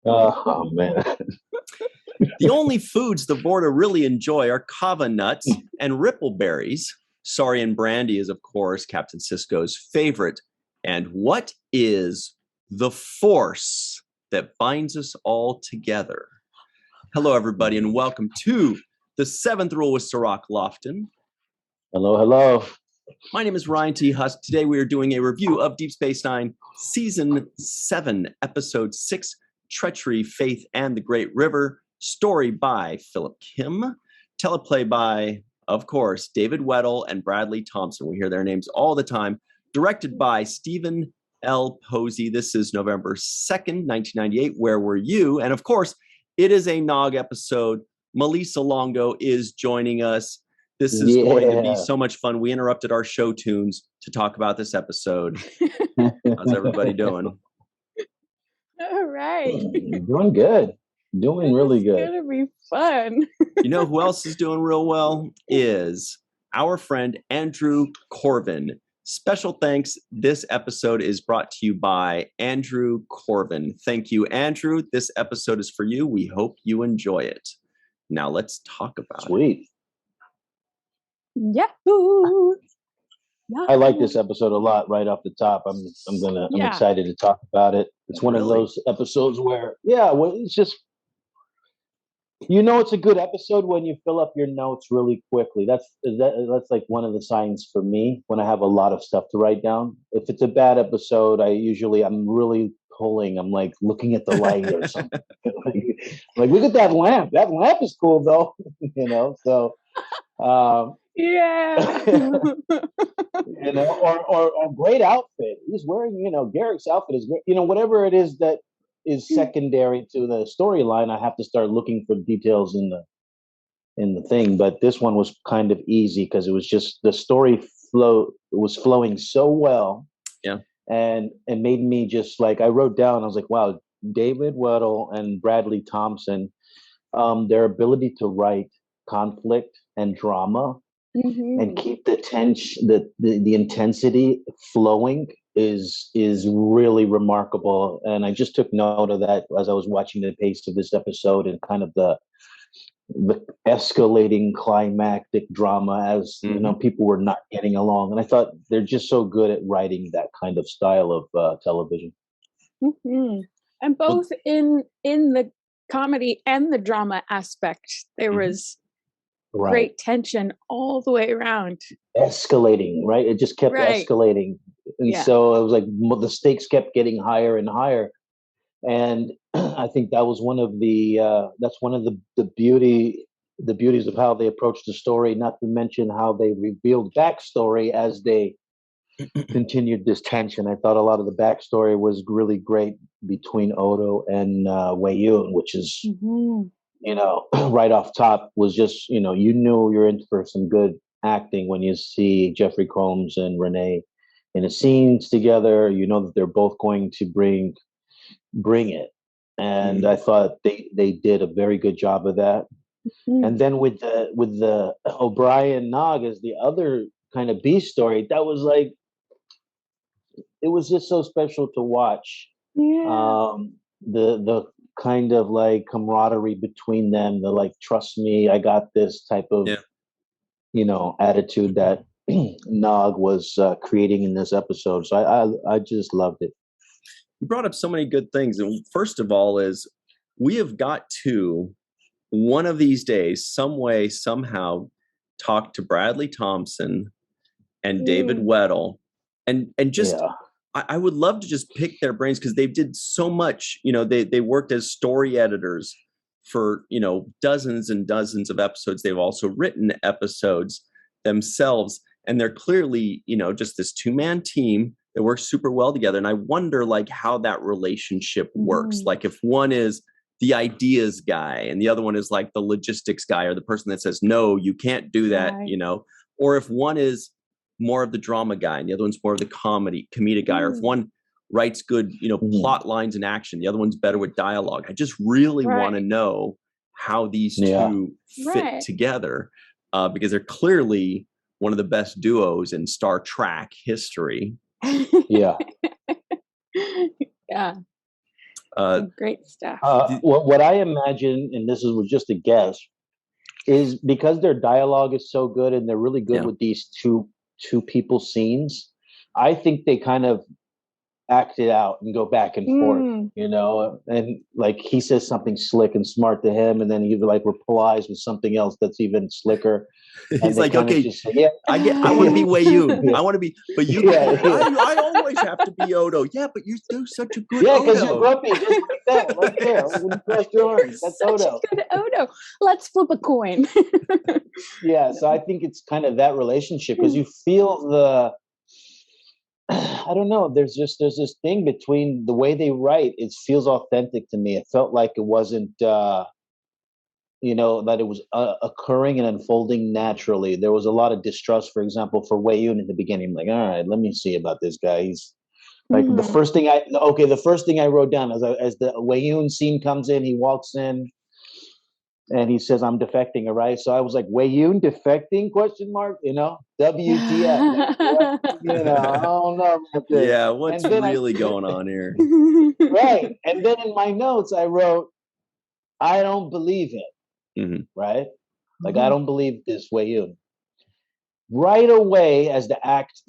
Oh, man. The only foods the Vorta really enjoy are kava nuts and ripple berries. Saurian brandy is, of course, Captain Sisko's favorite. And what is the force that binds us all together? Hello, everybody, and welcome to the Seventh Rule with Cirroc Lofton. Hello, hello. My name is Ryan T. Husk. Today we are doing a review of Deep Space Nine, Season 7, Episode 6, Treachery, Faith, and the Great River. Story by Philip Kim. Teleplay by, of course, David Weddle and Bradley Thompson. We hear their names all the time. Directed by Stephen L. Posey. This is November 2nd, 1998. Where were you? And of course, it is a Nog episode. Malissa Longo is joining us. This is going to be so much fun. We interrupted our show tunes to talk about this episode. How's everybody doing? All right. Doing good. Doing really good. It's going to be fun. You know who else is doing real well? Is our friend Andrew Corvin. Special thanks. This episode is brought to you by Andrew Corvin. Thank you, Andrew. This episode is for you. We hope you enjoy it. Now let's talk about it. Sweet. Yahoo! I like this episode a lot right off the top. I'm excited to talk about it. It's one of those episodes where, it's just, it's a good episode when you fill up your notes really quickly. That's like one of the signs for me when I have a lot of stuff to write down. If it's a bad episode, I'm really pulling. I'm like looking at the light or something. like look at that lamp. That lamp is cool though. So. Yeah. or great outfit. He's wearing, Garrick's outfit is great. Whatever it is that is secondary to the storyline, I have to start looking for details in the thing. But this one was kind of easy because it was just the story was flowing so well. Yeah. And it made me just like, I wrote down, I was like, wow, David Weddle and Bradley Thompson, their ability to write conflict and drama and keep the tension, the intensity flowing is really remarkable. And I just took note of that as I was watching the pace of this episode and kind of the escalating climactic drama as people were not getting along. And I thought they're just so good at writing that kind of style of television. And both in the comedy and the drama aspect, there was great tension all the way around. Escalating, right? It just kept escalating. And so it was like the stakes kept getting higher and higher. And I think that was one of the beauties of how they approached the story, not to mention how they revealed backstory as they continued this tension. I thought a lot of the backstory was really great between Odo and Wei Yun, which is right off top was just, you knew you're in for some good acting when you see Jeffrey Combs and Renee in the scenes together. You know that they're both going to bring it. And I thought they did a very good job of that. And then with the O'Brien Nog as the other kind of B story, that was like, it was just so special to watch. The kind of like camaraderie between them, the like, trust me, I got this type of, attitude that Nog was creating in this episode. So I just loved it. You brought up so many good things. And first of all is we have got to, one of these days, some way, somehow, talk to Bradley Thompson and David Weddle. And just, I would love to just pick their brains because they did so much. They worked as story editors for, dozens and dozens of episodes. They've also written episodes themselves. And they're clearly, just this two-man team that works super well together. And I wonder like how that relationship works. Like if one is the ideas guy and the other one is like the logistics guy or the person that says, no, you can't do that, or if one is more of the drama guy and the other one's more of the comedic guy, or if one writes good, plot lines and action, the other one's better with dialogue. I just really want to know how these two fit together because they're clearly one of the best duos in Star Trek history. Yeah. Great stuff. What I imagine, and this was just a guess, is because their dialogue is so good and they're really good with these two people scenes. I think they kind of act it out and go back and forth, you know, and like he says something slick and smart to him, and then he like replies with something else that's even slicker. He's like, okay, I want to be Wei Yun. I want to be, but you, I always have to be Odo. Yeah, but you do such a good Odo. Because you're grumpy, just like that, right there. When you press your arms, that's such Odo. A good Odo. Let's flip a coin. So I think it's kind of that relationship because you feel I don't know. There's this thing between the way they write. It feels authentic to me. It felt like it wasn't, you know, that it was occurring and unfolding naturally. There was a lot of distrust, for example, for Wei Yun in the beginning. Like, all right, let me see about this guy. He's like the first thing I wrote down as the Wei Yun scene comes in, he walks in. And he says, "I'm defecting," all right? So I was like, "Wei Yun defecting?" ? You know, WTF? You know, I don't know about this. Yeah, what's really going on here? Right. And then in my notes, I wrote, "I don't believe him." Right? Like, I don't believe this Wei Yun. Right away, as the act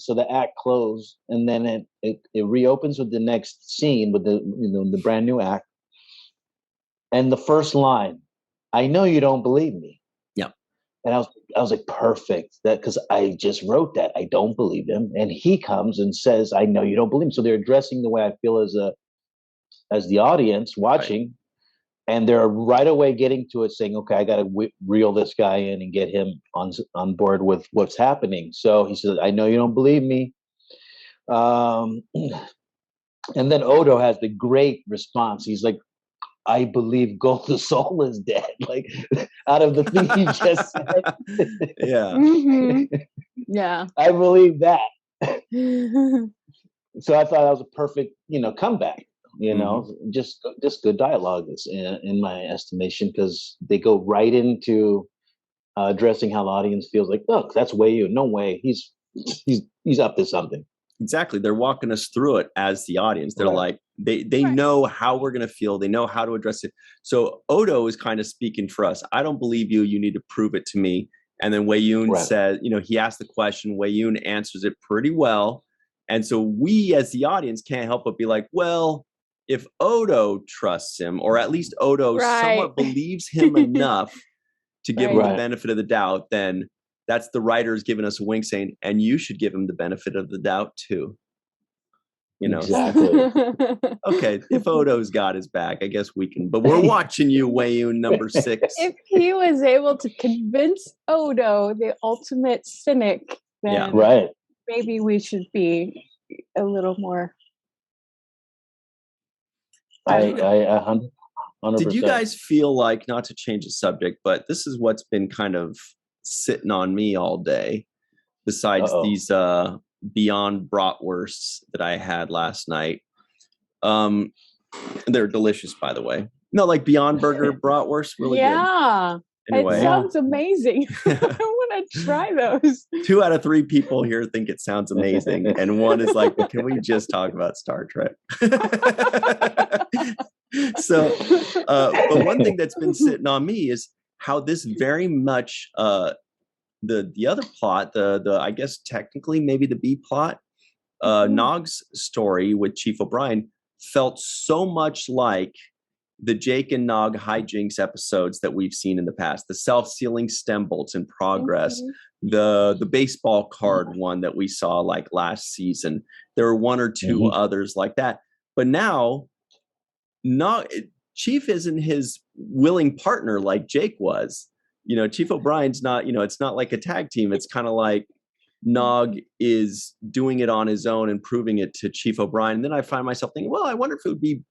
closed, and then it reopens with the next scene with the brand new act, and the first line. I know you don't believe me. Yeah. And I was like, perfect. That because I just wrote that. I don't believe him. And he comes and says, I know you don't believe him. So they're addressing the way I feel as the audience watching. Right. And they're right away getting to it saying, okay, I got to reel this guy in and get him on board with what's happening. So he says, I know you don't believe me. And then Odo has the great response. He's like, I believe Gold the Soul is dead. Like out of the thing he just said. Yeah. Yeah. I believe that. So I thought that was a perfect, comeback. Just good dialogue in my estimation, because they go right into addressing how the audience feels. Like, look, that's Wei Yun. No way, he's up to something. Exactly. They're walking us through it as the audience. They're like, they know how we're going to feel. They know how to address it. So Odo is kind of speaking for us. I don't believe you. You need to prove it to me. And then Wei Yun says, he asked the question. Wei Yun answers it pretty well. And so we as the audience can't help but be like, well, if Odo trusts him, or at least Odo somewhat believes him enough to give him the benefit of the doubt, then that's the writers giving us a wink saying, and you should give him the benefit of the doubt too. Exactly. Okay, if Odo's got his back, I guess we can. But we're watching you, Wei Yun, number 6. If he was able to convince Odo, the ultimate cynic, then maybe we should be a little more. I 100%. Did you guys feel like, not to change the subject, but this is what's been kind of sitting on me all day, besides these Beyond bratwursts that I had last night. They're delicious, by the way. No, like Beyond Burger bratwurst, really good. Anyway, it sounds amazing. I want to try those. 2 out of 3 people here think it sounds amazing, and 1 is like, well, can we just talk about Star Trek? So, but one thing that's been sitting on me is how this very much the other plot, the I guess technically maybe the B plot, Nog's story with Chief O'Brien felt so much like the Jake and Nog hijinks episodes that we've seen in the past. The self-sealing stem bolts in progress, the baseball card one that we saw like last season. There were 1 or 2 others like that. But now, Chief isn't his willing partner like Jake was. Chief O'Brien's not, it's not like a tag team. It's kind of like Nog is doing it on his own and proving it to Chief O'Brien. And then I find myself thinking, well, I wonder if it would be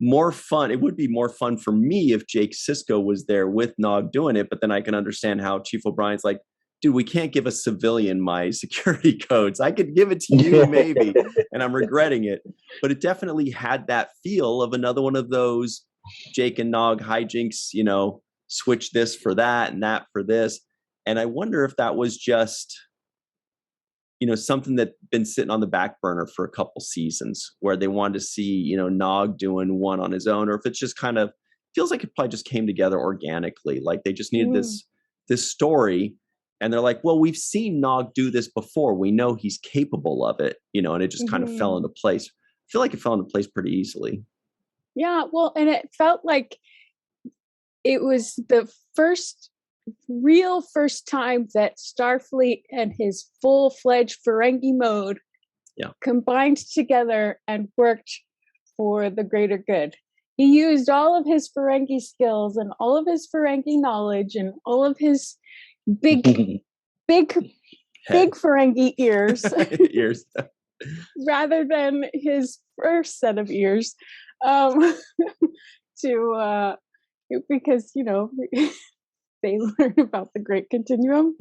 more fun. It would be more fun for me if Jake Sisko was there with Nog doing it. But then I can understand how Chief O'Brien's like, dude, we can't give a civilian my security codes. I could give it to you maybe, and I'm regretting it. But it definitely had that feel of another one of those Jake and Nog hijinks, switch this for that and that for this. And I wonder if that was just something that's been sitting on the back burner for a couple seasons, where they wanted to see, Nog doing one on his own, or if it's just kind of feels like it probably just came together organically. Like they just needed this story, and they're like, well, we've seen Nog do this before. We know he's capable of it, and it just kind of fell into place. I feel like it fell into place pretty easily. Yeah, well, and it felt like it was the first time that Starfleet and his full-fledged Ferengi mode combined together and worked for the greater good. He used all of his Ferengi skills and all of his Ferengi knowledge and all of his big Ferengi ears, rather than his first set of ears, because they learn about the Great Continuum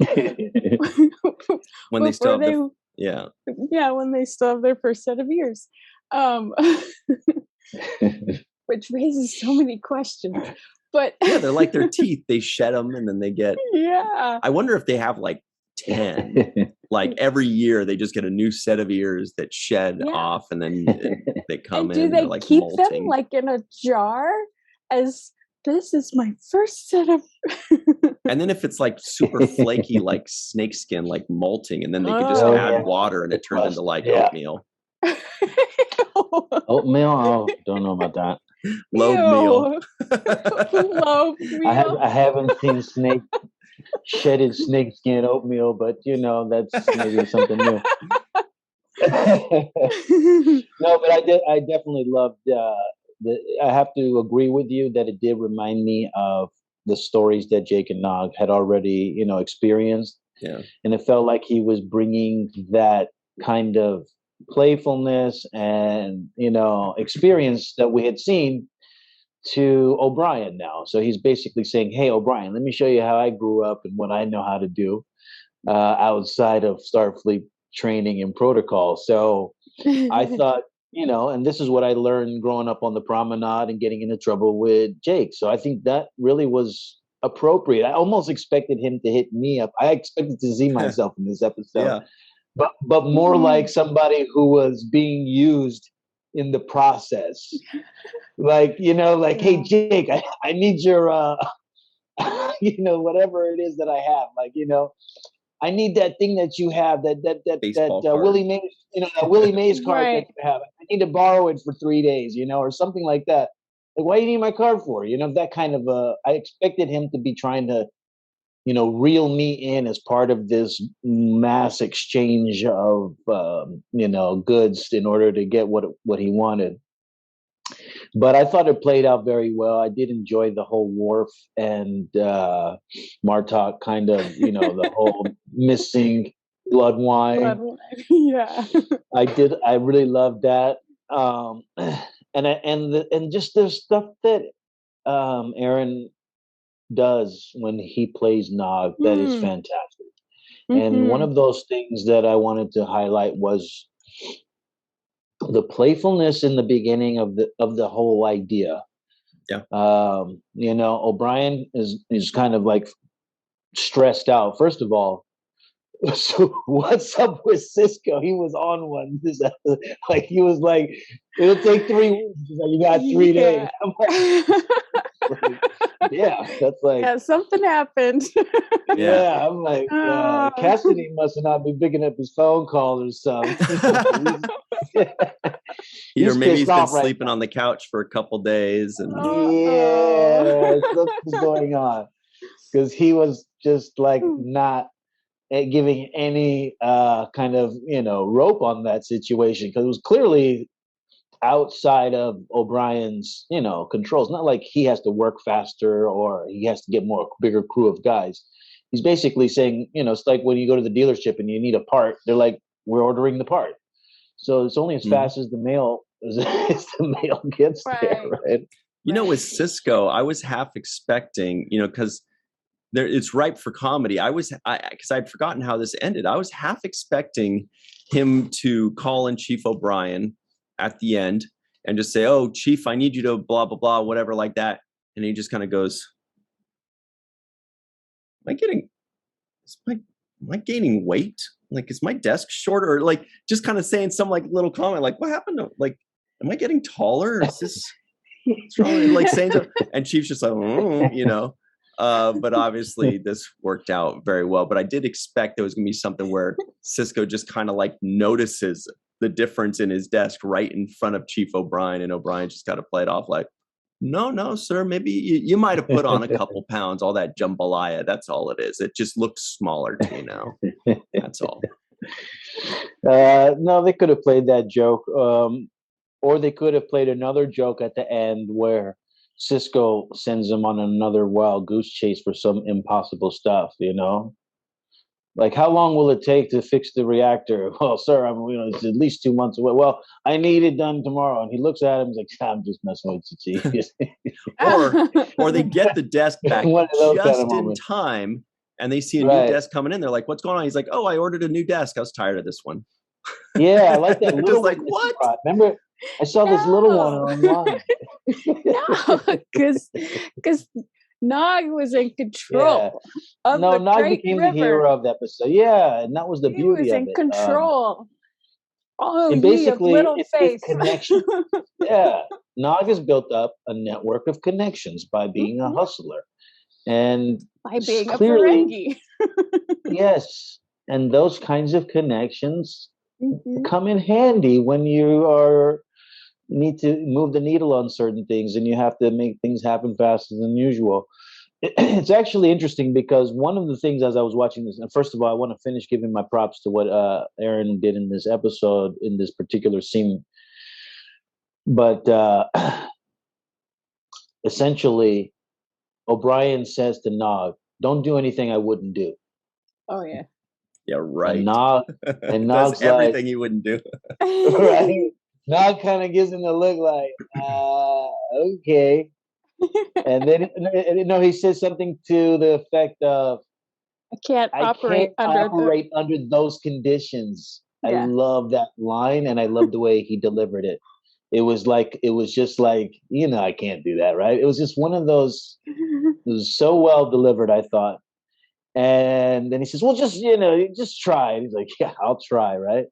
when they still have when they still have their first set of ears, which raises so many questions. But they're like their teeth. They shed them and then they get. Yeah. I wonder if they have like 10. Like every year they just get a new set of ears that shed off, and then they come and in. Do they like keep molting. them like in a jar? As this is my first set of. And then if it's like super flaky, like snake skin, like molting, and then they could just add water and it turns into like oatmeal. Oatmeal? Oh, don't know about that. Lobe meal. I haven't seen shedded snake skin oatmeal, but that's maybe something new. No, but I definitely loved. I have to agree with you that it did remind me of the stories that Jake and Nog had already, experienced. Yeah, and it felt like he was bringing that kind of playfulness and experience that we had seen to O'Brien now. So he's basically saying, hey, O'Brien, let me show you how I grew up and what I know how to do outside of Starfleet training and protocol. So I thought, and this is what I learned growing up on the promenade and getting into trouble with Jake. So I think that really was appropriate. I almost expected him to hit me up. I expected to see myself in this episode. But more like somebody who was being used in the process. Like, hey, Jake, I need your, whatever it is that I have. Like, I need that thing that you have, that Willie Mays, that Willie Mays card that you have. I need to borrow it for 3 days, or something like that. Like, why do you need my card for? That kind of I expected him to be trying to, reel me in as part of this mass exchange of, goods in order to get what he wanted. But I thought it played out very well. I did enjoy the whole Worf and Martok kind of, the whole missing blood wine. Yeah, I did. I really loved that. And just the stuff that Aaron does when he plays Nog, that is fantastic. And one of those things that I wanted to highlight was the playfulness in the beginning of the whole idea. Yeah. O'Brien is kind of like stressed out. First of all, so what's up with Sisko? He was on one. Like he was like, it'll take 3 weeks. He's like, you got 3 days. I'm like, yeah, that's like something happened. Yeah, I'm like, Cassidy must not be picking up his phone calls or something. Or maybe he's been sleeping on the couch for a couple days, and something's going on because he was just like not giving any kind of rope on that situation, because it was clearly outside of O'Brien's controls. Not like he has to work faster or he has to get bigger crew of guys. He's basically saying, it's like when you go to the dealership and you need a part, they're like, we're ordering the part. So it's only as fast as the mail gets there, right? With Sisko, I was half expecting, because it's ripe for comedy. Because I'd forgotten how this ended. I was half expecting him to call in Chief O'Brien at the end and just say, oh, Chief, I need you to blah, blah, blah, whatever like that. And he just kind of goes, am I gaining weight? like, is my desk shorter? Or like just kind of saying some like little comment, like, what happened to, like, am I getting taller? Is this what's wrong? Like saying something, and Chief's just like, but obviously this worked out very well. But I did expect there was gonna be something where Sisko just kind of like notices the difference in his desk right in front of Chief O'Brien, and O'Brien just got to play it off like, no, sir, maybe you might have put on a couple pounds, all that jambalaya. That's all it is. It just looks smaller to you now. That's all. No, they could have played that joke. Or they could have played another joke at the end where Sisko sends him on another wild goose chase for some impossible stuff, Like, how long will it take to fix the reactor? Well, sir, it's at least 2 months away. Well, I need it done tomorrow. And he looks at him, he's like, I'm just messing with you, Chief. or they get the desk back just in time, and they see a new desk coming in. They're like, what's going on? He's like, oh, I ordered a new desk. I was tired of this one. Yeah, I like that. Just like, what? Remember, I saw this little one online. No, because Nog was in control of the Nog Great became River. the hero of the episode. Yeah, and that was the beauty of it. He was in control. And basically, little it's face. connection. Yeah, Nog has built up a network of connections by being a hustler, and by being clearly, a Ferengi. Yes, and those kinds of connections come in handy when you need to move the needle on certain things, and you have to make things happen faster than usual. It's actually interesting because one of the things as I was watching this, and first of all, I want to finish giving my props to what Aaron did in this episode, in this particular scene. But essentially, O'Brien says to Nog, "Don't do anything I wouldn't do." Oh yeah. Yeah, right. And Nog's everything like, he wouldn't do. Right. Nog kind of gives him a look like, okay. And then, he says something to the effect of, I can't operate under those conditions. Yeah. I love that line, and I love the way he delivered it. It was just like, I can't do that, right? It was just one of those, it was so well delivered, I thought. And then he says, well, just try. And he's like, yeah, I'll try, right?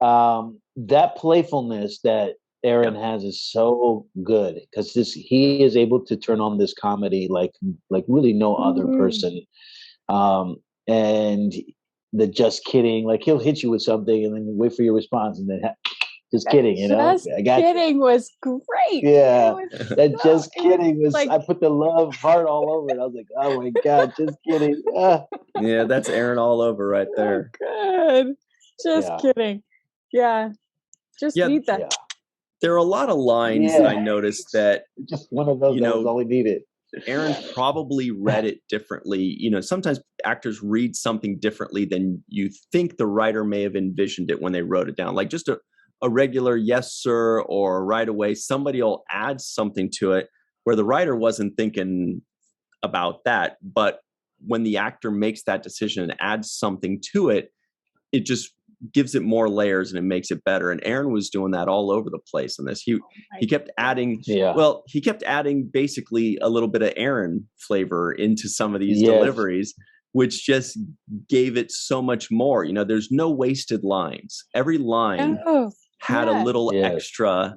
That playfulness that Aaron has is so good because he is able to turn on this comedy like really no other person. And the just kidding, like he'll hit you with something and then wait for your response and then just kidding, Just kidding was great. Yeah, that just kidding was. Like, I put the love heart all over it. I was like, oh my god, just kidding. Yeah, that's Aaron all over right there. Oh, good. Just kidding. Yeah, need that. Yeah. There are a lot of lines that I noticed that just one of those. That was all we needed. Aaron probably read it differently. Sometimes actors read something differently than you think the writer may have envisioned it when they wrote it down. Like just a regular yes, sir, or right away, somebody will add something to it where the writer wasn't thinking about that. But when the actor makes that decision and adds something to it, it just gives it more layers and it makes it better. And Aaron was doing that all over the place in this. He kept adding, he kept adding basically a little bit of Aaron flavor into some of these deliveries, which just gave it so much more. There's no wasted lines. Every line had a little extra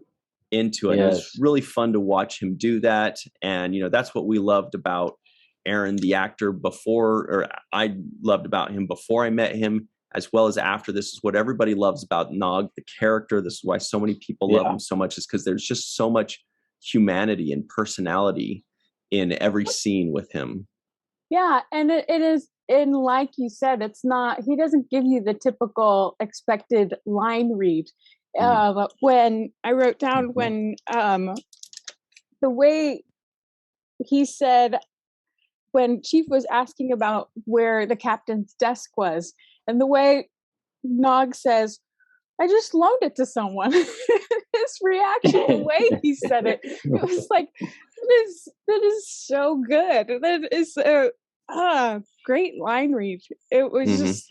into it. It was really fun to watch him do that. And, that's what we loved about Aaron, the actor I loved about him before I met him, as well as after. This is what everybody loves about Nog, the character. This is why so many people love him so much, is because there's just so much humanity and personality in every scene with him. Yeah. And it is, and like you said, it's not, he doesn't give you the typical expected line read. When I wrote down when the way he said, when Chief was asking about where the captain's desk was, and the way Nog says, I just loaned it to someone. His reaction, the way he said it, it was like, that is so good. That is a great line read. It was just,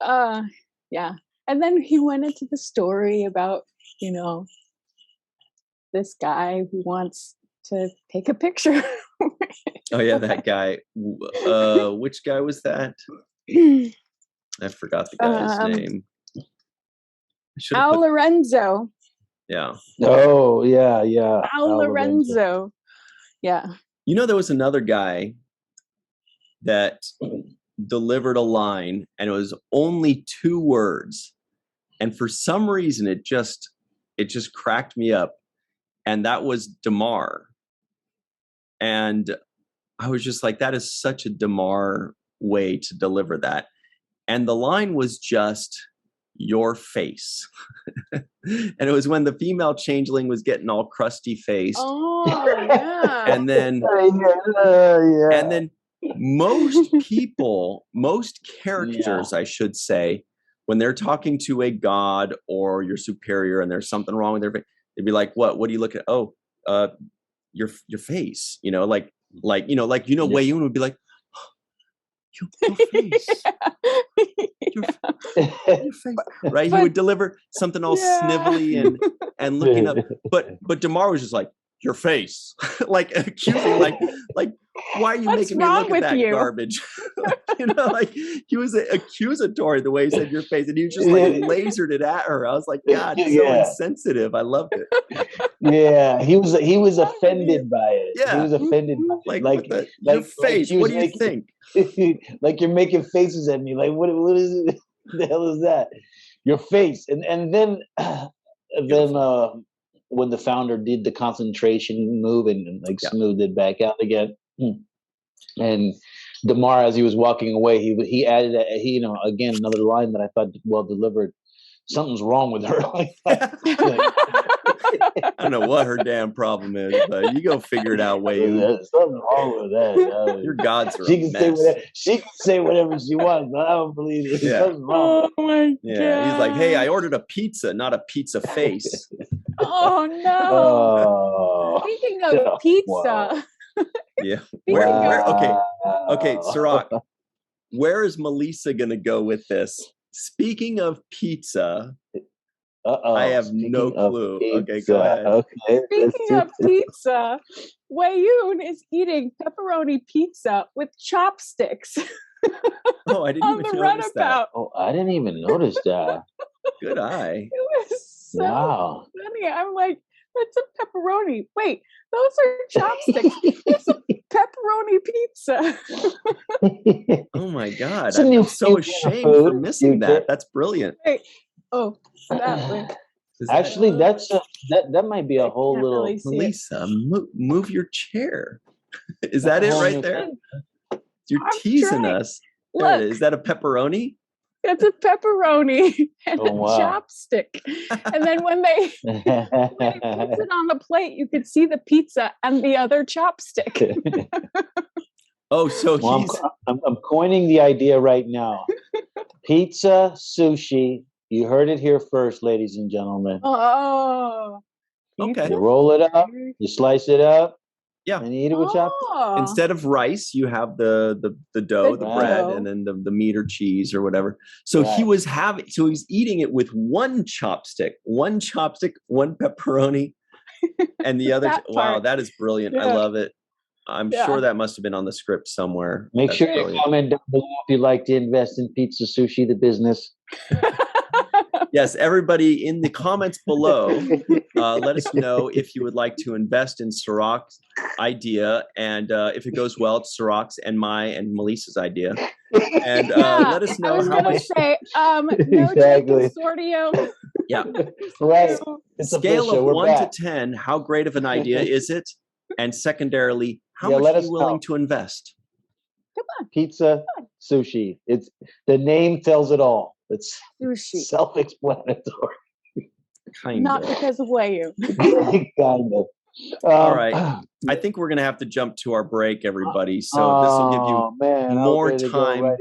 And then he went into the story about, this guy who wants to take a picture. Oh yeah, that guy. Which guy was that? I forgot the guy's name. Al Lorenzo. Yeah. Oh, yeah. Al Lorenzo. Yeah. You know, there was another guy that delivered a line, and it was only 2 words, and for some reason it just cracked me up, and that was DeMar. And I was just like, that is such a DeMar way to deliver that. And the line was just, your face. And it was when the female changeling was getting all crusty faced. Oh, yeah. And then most people, most characters, I should say, when they're talking to a god or your superior and there's something wrong with their face, they'd be like, what do you look at? Oh, your face, you know, like Wei-Yun would be like, your face. Your face. Right? He would deliver something all snivelly and looking up. But DeMar was just like, your face. Like accusing, like why are you making me look at that garbage? You know, like he was accusatory the way he said your face, and he just like lasered it at her. I was like, God, so insensitive. I loved it. Yeah, he was offended by it. Yeah, he was offended by it. Your face. What do you think? Like you're making faces at me. Like what is it? The hell is that? Your face. And then when the founder did the concentration move and smoothed it back out again, and DeMar, as he was walking away, he added again another line that I thought well delivered. Something's wrong with her. I don't know what her damn problem is, but you go figure it out, Wei-Yun. Something wrong with that. Your gods are she can say whatever she wants, but I don't believe it. Yeah. Something's wrong. Oh my God. Yeah, he's like, hey, I ordered a pizza, not a pizza face. Oh no. Oh. Speaking of pizza. Wow. Yeah. Where okay, Cirroc, where is Malissa gonna go with this? Speaking of pizza, I have no clue. Okay, go ahead. Okay. Speaking of pizza, Wei-Yun is eating pepperoni pizza with chopsticks. Oh, I didn't even notice that. Oh, I didn't even notice that. Good eye. It was so funny. I'm like, that's a pepperoni. Wait, those are chopsticks. It's a pepperoni pizza. Oh my God. I'm so ashamed for missing that. That's brilliant. Wait. Oh, that way. Actually, that might be a whole little. Malissa, move your chair. Is that it right there? You're teasing us. Look, is that a pepperoni? It's a pepperoni and a chopstick. And then when they put it on the plate, you could see the pizza and the other chopstick. Oh, so I'm coining the idea right now. Pizza, sushi. You heard it here first, ladies and gentlemen. Oh. Okay. You roll it up, you slice it up, yeah, and you eat it with chopsticks. Instead of rice, you have the dough, the bread, and then the meat or cheese or whatever. So he's eating it with one chopstick, one pepperoni, and the other. Wow, that is brilliant. Yeah. I love it. I'm sure that must have been on the script somewhere. Make sure you comment down below if you'd like to invest in Pizza Sushi, the business. Yes, everybody in the comments below, let us know if you would like to invest in Cirroc's idea, and if it goes well, it's Cirroc's and Melissa's idea. And let us know how much. Say, no consortio. Yeah, right. Scale of 1 to 10, how great of an idea is it? And secondarily, how much are you willing to invest? Come on. Pizza, sushi. It's the name tells it all. It's sushi. Self-explanatory. Kind Not of. because of Wei-Yun. Kind of. All right. I think we're going to have to jump to our break, everybody. So this will give you more time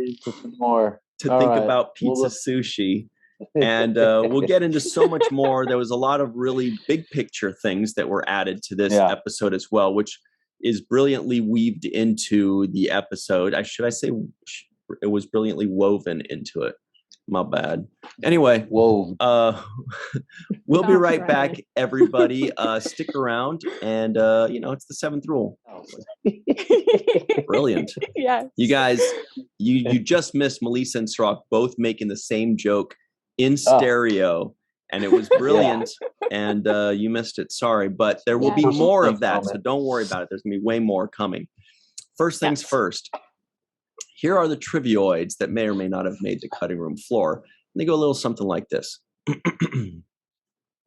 to think about pizza sushi. And we'll get into so much more. There was a lot of really big picture things that were added to this episode as well, which is brilliantly weaved into the episode. Should I say it was brilliantly woven into it? My bad. Anyway, we'll be right back, everybody. Stick around, and it's the 7th rule. Brilliant. Yeah. You guys you just missed Malissa and Cirroc both making the same joke in stereo, and it was brilliant. And you missed it. Sorry, but there will be more of that, so don't worry about it. There's gonna be way more coming. First things first. Here are the trivioids that may or may not have made the cutting room floor. And they go a little something like this.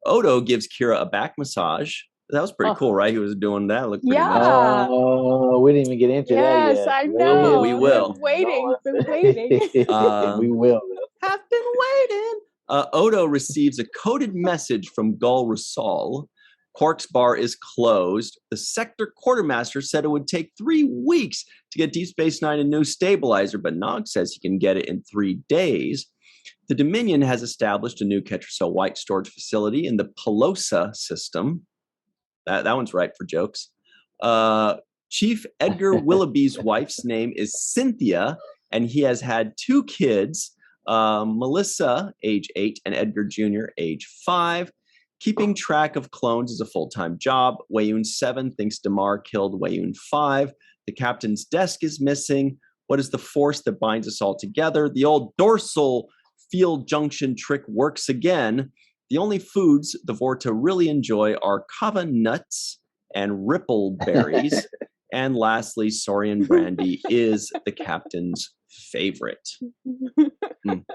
Odo gives Kira a back massage. That was pretty cool, right? He was doing that. It looked pretty nice. Oh, we didn't even get into that yet. Yes, I know. We will. Been waiting. We will. Have been waiting. Odo receives a coded message from Gul Rasal. Quark's bar is closed. The sector quartermaster said it would take 3 weeks to get Deep Space Nine a new stabilizer, but Nog says he can get it in 3 days. The Dominion has established a new Ketracel White storage facility in the Pelosa system. That one's ripe for jokes. Chief Edgar Willoughby's wife's name is Cynthia, and he has had 2 kids, Melissa, age 8, and Edgar Jr., age 5. Keeping track of clones is a full-time job. Wayun 7 thinks Damar killed Wayun 5. The captain's desk is missing. What is the force that binds us all together? The old dorsal field junction trick works again. The only foods the Vorta really enjoy are kava nuts and ripple berries. And lastly, Saurian brandy is the captain's favorite. Can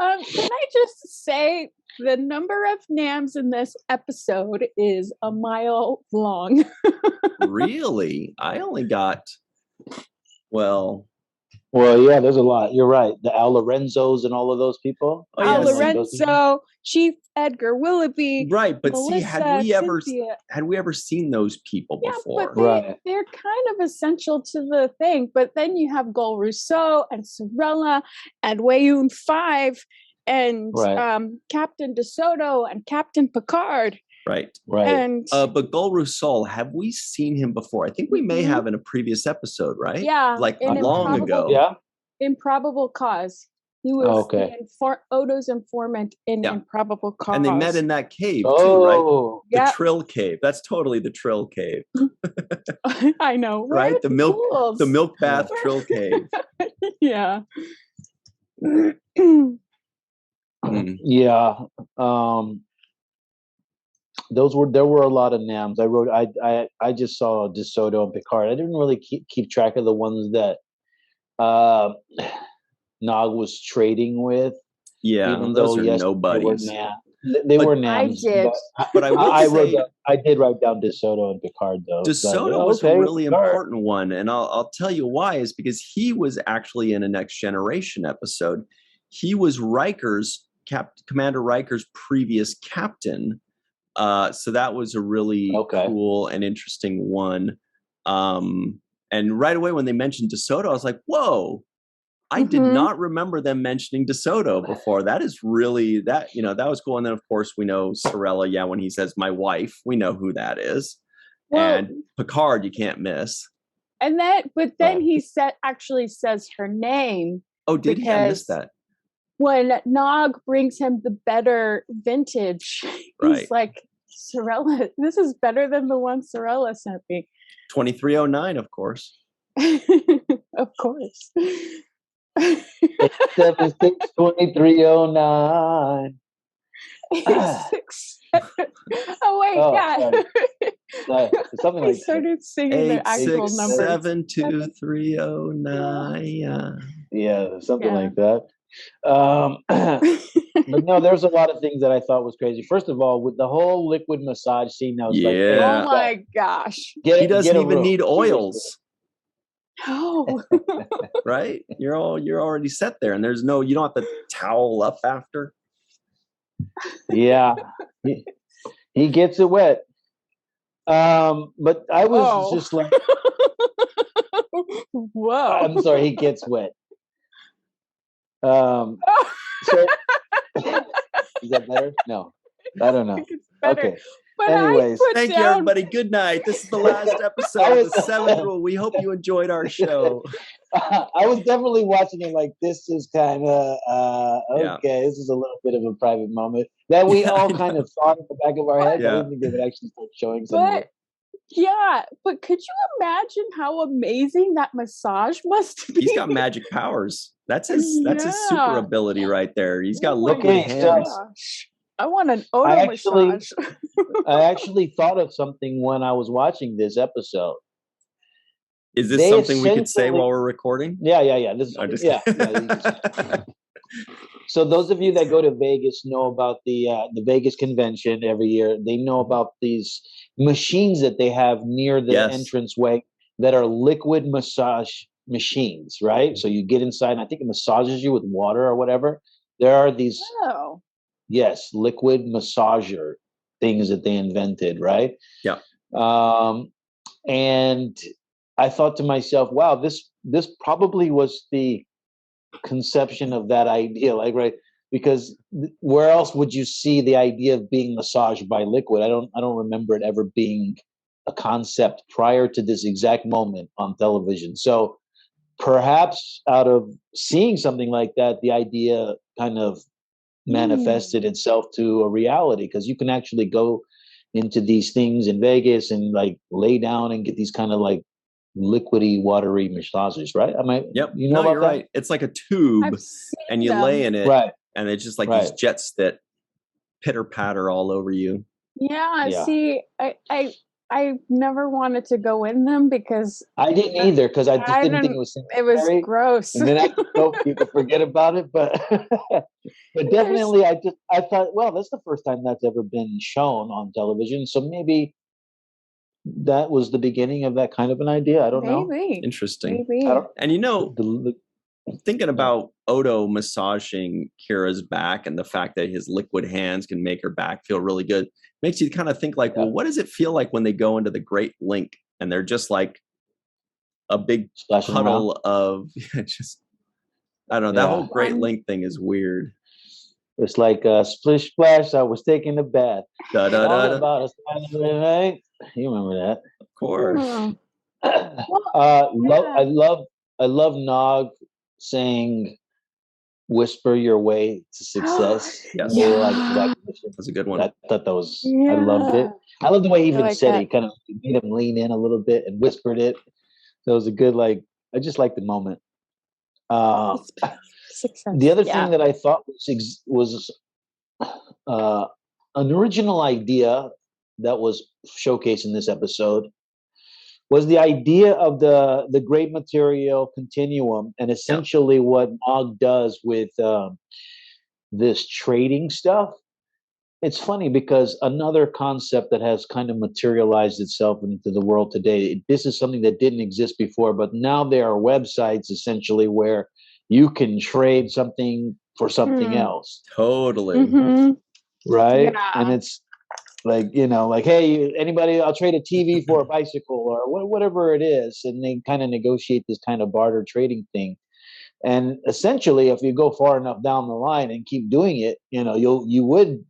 I just say the number of NAMs in this episode is a mile long? Really? I only got, well, yeah, there's a lot. You're right. The Al Lorenzos and all of those people. Al Lorenzo, Chief Edgar Willoughby. Right, but Melissa, see, had we ever seen those people before? But they're kind of essential to the thing. But then you have Gul Rousseau and Sorella and Wayun 5 and Captain DeSoto and Captain Picard. Right. And but Gul Rousseau, have we seen him before? I think we may have in a previous episode, right? Yeah. Like long ago. Yeah. Improbable Cause. He was Odo's informant in Improbable Cause. And they met in that cave too, right? Yeah. The Trill Cave. That's totally the Trill Cave. I know, right? The milk bath Trill Cave. Yeah. Yeah. There were a lot of NAMs. I just saw DeSoto and Picard. I didn't really keep track of the ones that Nog was trading with. Yeah, even those though are nobodies. They were NAMs. I did. But I did write down DeSoto and Picard though. DeSoto was a really important one, and I'll tell you why is because he was actually in a Next Generation episode. He was Commander Riker's previous captain. So that was a really cool and interesting one. And right away when they mentioned DeSoto, I was like, whoa, I did not remember them mentioning DeSoto before. That is really, that was cool. And then of course we know Sorella, when he says my wife, we know who that is. Well, and Picard, you can't miss. And then he actually says her name. Oh, did he? I missed that. When Nog brings him the better vintage, he's like, Sorella, this is better than the one Sorella sent me. 2309, of course. Of course. 762309. Oh wait, something like started singing the actual numbers. 72309. Yeah, something like that. But no, there's a lot of things that I thought was crazy. First of all, with the whole liquid massage scene, I was like, oh my gosh, he doesn't even need oils. No. Right? You're already set there, and you don't have to towel up after. Yeah, he gets it wet. But I was just like, whoa. I'm sorry, he gets wet. So, is that better? No, I don't know. Okay. But anyways, thank you, everybody. Good night. This is the last episode of the 7th Rule. We hope you enjoyed our show. I was definitely watching it like this is kind of this is a little bit of a private moment that we all kind of thought in the back of our head. I didn't think they would actually start showing something. Yeah, but could you imagine how amazing that massage must be? He's got magic powers. That's his super ability right there. He's got liquid hands. Gosh. I want an Odo massage. I actually thought of something when I was watching this episode. Is this something we could say while we're recording? Yeah. This So those of you that go to Vegas know about the Vegas convention every year. They know about these machines that they have near the entranceway that are liquid massage machines, right? So you get inside, and I think it massages you with water or whatever. There are these, liquid massager things that they invented, right? Yeah. And I thought to myself, wow, this probably was the conception of that idea, like, right? Because where else would you see the idea of being massaged by liquid? I don't remember it ever being a concept prior to this exact moment on television. So perhaps out of seeing something like that, the idea kind of manifested itself to a reality, because you can actually go into these things in Vegas and like lay down and get these kind of like liquidy, watery massages, right? Yep. You know about you're that? right. It's like a tube, and you lay in it, and it's just like these jets that pitter patter all over you. Yeah. See, I never wanted to go in them because I didn't either, because I just didn't think it was sanitary. It was gross. And then I hope you could forget about it, but definitely I thought, well, that's the first time that's ever been shown on television, so maybe that was the beginning of that kind of an idea. I don't know. Interesting. Maybe. And thinking about Odo massaging Kira's back and the fact that his liquid hands can make her back feel really good makes you kind of think like, well, what does it feel like when they go into the Great Link and they're just like a big puddle of I don't know. That whole Great Link thing is weird. It's like a splish splash. I was taking a bath. Da, da, da, da. About a Saturday night. You remember that? Of course. I love Nog saying, "Whisper your way to success." Yes, that's a good one. I thought that was. I loved it. I love the way he even said it. He kind of made him lean in a little bit and whispered it. So it was a good I just liked the moment. The other thing that I thought was an original idea that was showcased in this episode was the idea of the great material continuum, and essentially what Nog does with this trading stuff. It's funny because another concept that has kind of materialized itself into the world today, this is something that didn't exist before, but now there are websites essentially where you can trade something for something else. Totally. Right? Yeah. And it's like, hey, anybody, I'll trade a TV for a bicycle or whatever it is. And they kind of negotiate this kind of barter trading thing. And essentially, if you go far enough down the line and keep doing it, you would.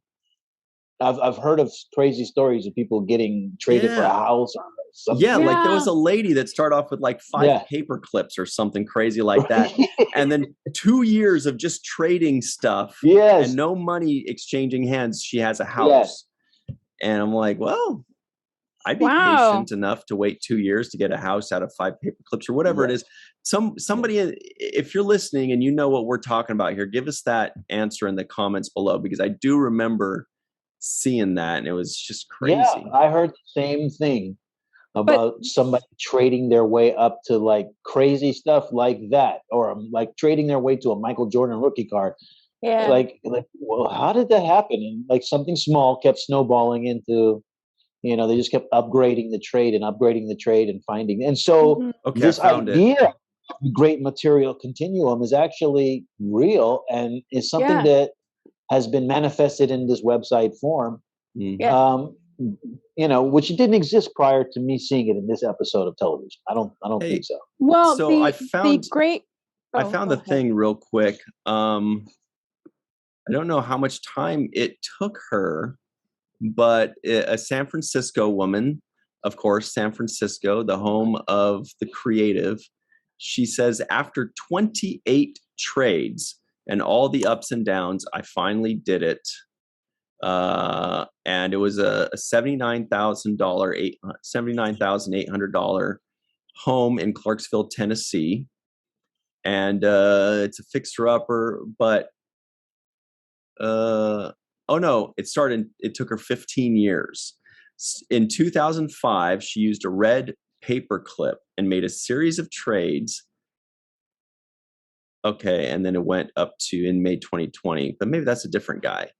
I've heard of crazy stories of people getting traded for a house or something. Yeah, like there was a lady that started off with like 5 paper clips or something crazy like that. And then 2 years of just trading stuff and no money exchanging hands. She has a house. And I'm like, well, I'd be patient enough to wait 2 years to get a house out of 5 paper clips or whatever it is. Somebody, if you're listening and you know what we're talking about here, give us that answer in the comments below, because I do remember seeing that and it was just crazy. Yeah, I heard the same thing about somebody trading their way up to like crazy stuff like that, or like trading their way to a Michael Jordan rookie card. Yeah. Like, well, how did that happen? And like something small kept snowballing into, they just kept upgrading the trade and finding. And so this idea of great material continuum is actually real and is something that has been manifested in this website form, which didn't exist prior to me seeing it in this episode of television. I don't think so. Well, so I found the thing real quick. I don't know how much time it took her, but a San Francisco woman, of course, San Francisco, the home of the creative. She says, after 28 trades and all the ups and downs, I finally did it. And it was a $79,800 home in Clarksville, Tennessee. And it's a fixer-upper, but oh no, it took her 15 years. In 2005, she used a red paper clip and made a series of trades. Okay, and then it went up to in May 2020, but maybe that's a different guy.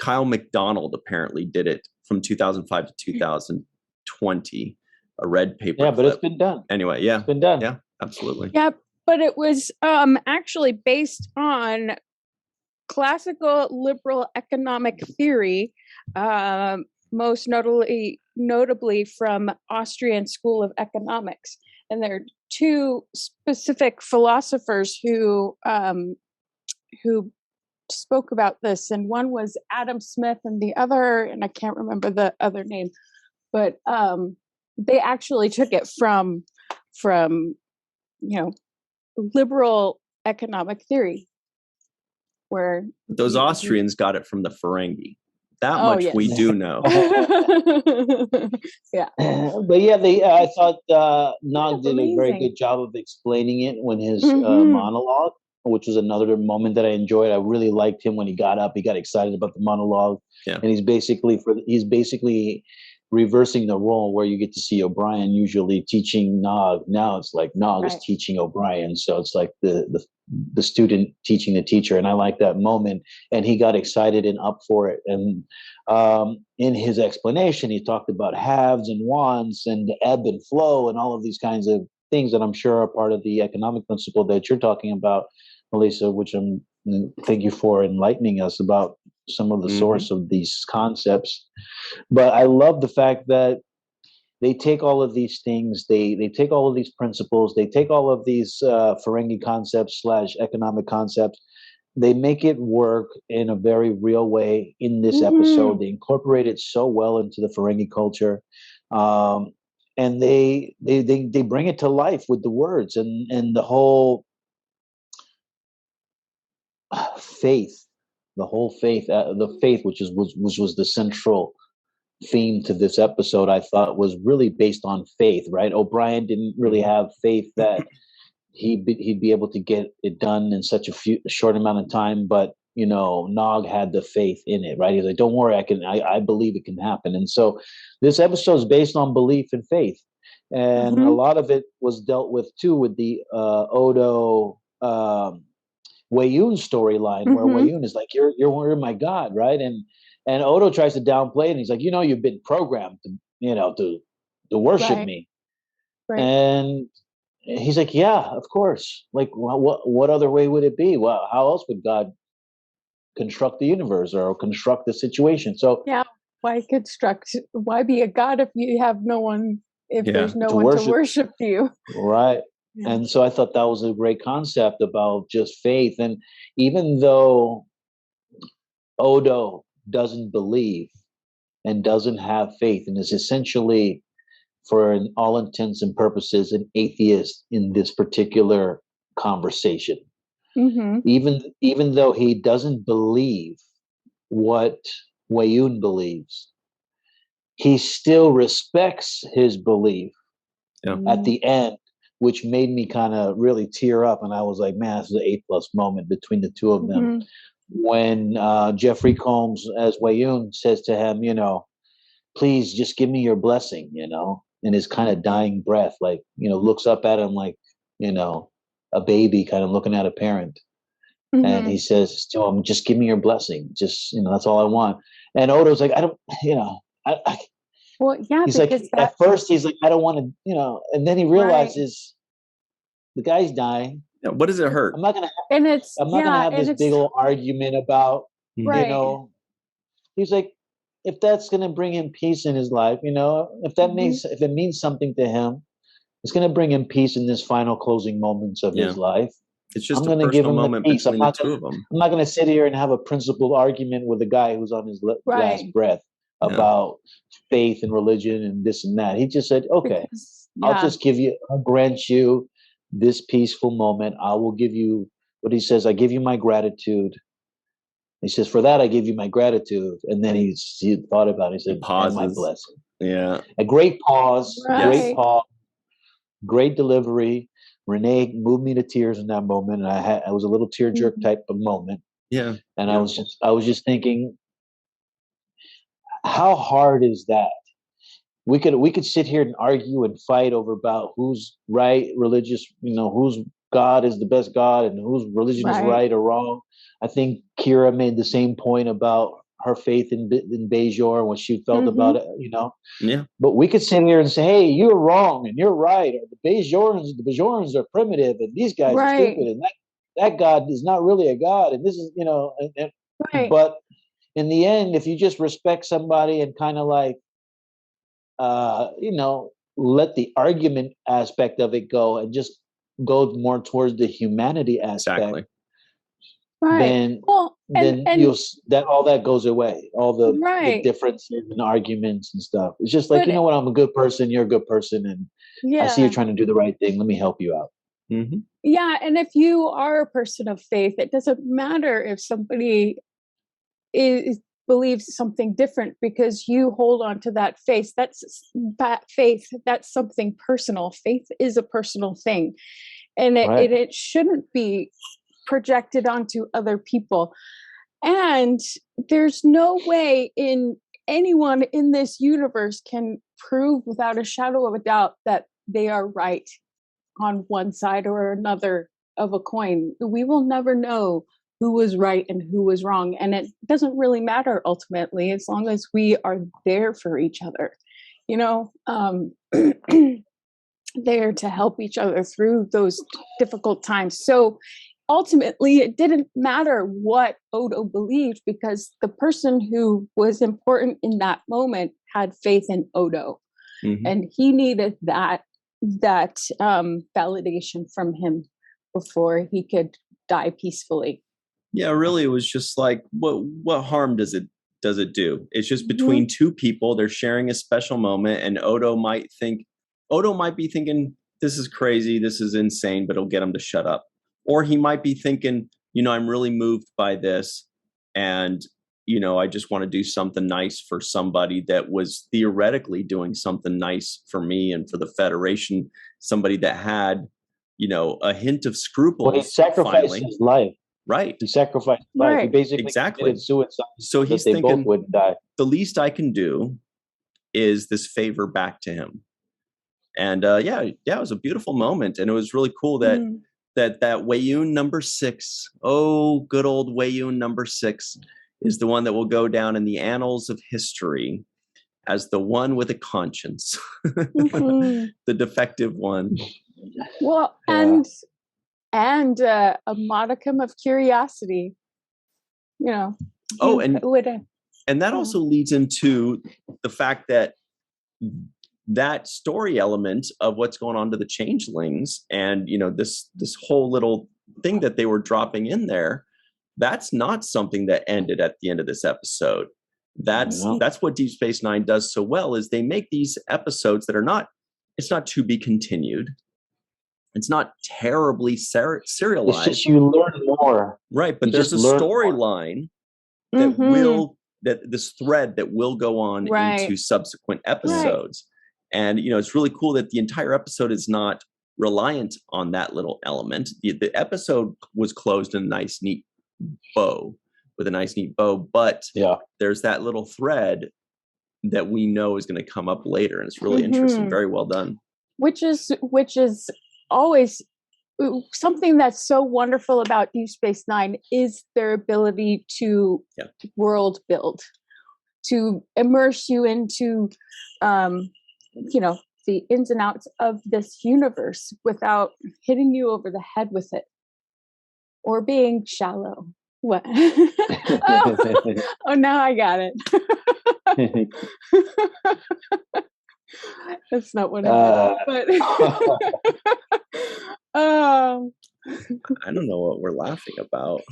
Kyle McDonald apparently did it from 2005 to 2020, a red paper clip. But it's been done. Anyway, yeah. It's been done. Yeah, absolutely. Yeah, but it was actually based on classical liberal economic theory, most notably from Austrian School of Economics. And there are two specific philosophers who spoke about this, and one was Adam Smith, and the other, and I can't remember the other name, but they actually took it from liberal economic theory, where those Austrians got it from the Ferengi. That much we do know. Yeah, but yeah, I thought Nog did a very good job of explaining it when his monologue, which was another moment that I enjoyed. I really liked him when he got up. He got excited about the monologue, and he's basically reversing the role where you get to see O'Brien usually teaching Nog. Now it's like Nog is teaching O'Brien, so it's like the student teaching the teacher, and I like that moment. And he got excited and up for it. And in his explanation, he talked about haves and wants and ebb and flow and all of these kinds of things that I'm sure are part of the economic principle that you're talking about, Melissa, which thank you for enlightening us about some of the source of these concepts. But I love the fact that they take all of these things, they take all of these principles, they take all of these Ferengi concepts / economic concepts, they make it work in a very real way in this episode. They incorporate it so well into the Ferengi culture. And they bring it to life with the words and the whole faith, the faith, which was the central theme to this episode, I thought was really based on faith, right? O'Brien didn't really have faith that he'd be able to get it done in such a short amount of time, but Nog had the faith in it, right? He's like, don't worry, I believe it can happen. And so this episode is based on belief and faith, and a lot of it was dealt with too with the Odo Weyoun storyline, where Weyoun is like, you're my god, right? And Odo tries to downplay it, and he's like, you've been programmed to worship me. Right. And he's like, yeah, of course. Like, what other way would it be? Well, how else would God construct the universe or construct the situation? So yeah, why be a god if you have no one, there's no one to worship you? Right. Yeah. And so I thought that was a great concept about just faith. And even though Odo doesn't believe and doesn't have faith and is essentially, for all intents and purposes, an atheist in this particular conversation, even though he doesn't believe what Weyoun believes, he still respects his belief at the end, which made me kind of really tear up. And I was like, man, this is an A+ moment between the two of them. When Jeffrey Combs as Weyoun says to him, please just give me your blessing, in his kind of dying breath, like, looks up at him like, a baby kind of looking at a parent. And he says to him, just give me your blessing. Just, that's all I want. And Odo's like, I don't, well, yeah, he's like, at first he's like, I don't want to, and then he realizes the guy's dying. Yeah, what does it hurt? I'm not gonna have this big old argument about, he's like, if that's gonna bring him peace in his life, if it means something to him, it's gonna bring him peace in this final closing moments of his life. It's just a personal moment between the two of them. I'm not gonna sit here and have a principled argument with a guy who's on his last breath about faith and religion and this and that. He just said, okay, I'll grant you this peaceful moment. I will give you what he says. I give you my gratitude. He says, for that, I give you my gratitude. And then he thought about it. He said, and my blessing. Yeah. A great pause, Right. great delivery. Renee moved me to tears in that moment. And I was a little tear jerk type of moment. Yeah. And I was just thinking, how hard is that? We could sit here and argue and fight over about who's right, religious, whose God is the best God and whose religion is right or wrong. I think Kira made the same point about her faith in Bajor and what she felt about it, Yeah. But we could sit here and say, hey, you're wrong and you're right. Or the Bajorans are primitive and these guys are stupid and that God is not really a God. And this is, but in the end, if you just respect somebody and kind of like, let the argument aspect of it go and just go more towards the humanity aspect. Exactly. Then all that goes away. All the differences and arguments and stuff. It's just like, what? I'm a good person. You're a good person, and I see you're trying to do the right thing. Let me help you out. Mm-hmm. Yeah, and if you are a person of faith, it doesn't matter if somebody believes something different because you hold on to that faith. That's something personal. Faith is a personal thing, and it shouldn't be projected onto other people. And there's no way anyone in this universe can prove without a shadow of a doubt that they are right on one side or another of a coin. We will never know who was right and who was wrong. And it doesn't really matter ultimately, as long as we are there for each other, there to help each other through those difficult times. So ultimately, it didn't matter what Odo believed because the person who was important in that moment had faith in Odo. Mm-hmm. And he needed that validation from him before he could die peacefully. Yeah, really, it was just like, what harm does it do? It's just between two people. They're sharing a special moment, and Odo might be thinking, this is crazy, this is insane, but it'll get him to shut up. Or he might be thinking, I'm really moved by this, and I just want to do something nice for somebody that was theoretically doing something nice for me and for the Federation, somebody that had, a hint of scruples. Well, he sacrificed his life. Right. He sacrificed his life. He basically committed suicide. So he's thinking, both wouldn't die. The least I can do is this favor back to him. And it was a beautiful moment. And it was really cool that that Weyoun number 6, good old Weyoun number 6, is the one that will go down in the annals of history as the one with a conscience, the defective one. Well, and a modicum of curiosity, and that also leads into the fact that story element of what's going on to the changelings and this whole little thing that they were dropping in there, that's not something that ended at the end of this episode. That's what Deep Space Nine does so well, is they make these episodes that are it's not to be continued. It's not terribly serialized. It's just you learn more. Right, but there's a storyline that this thread that will go on into subsequent episodes. And, it's really cool that the entire episode is not reliant on that little element. The episode was closed in a nice, neat bow, but there's that little thread that we know is going to come up later. And it's really interesting. Very well done. Which is always something that's so wonderful about Deep Space Nine is their ability to world build, to immerse you into, the ins and outs of this universe without hitting you over the head with it or being shallow. What? oh, now I got it. That's not what I meant, but I don't know what we're laughing about.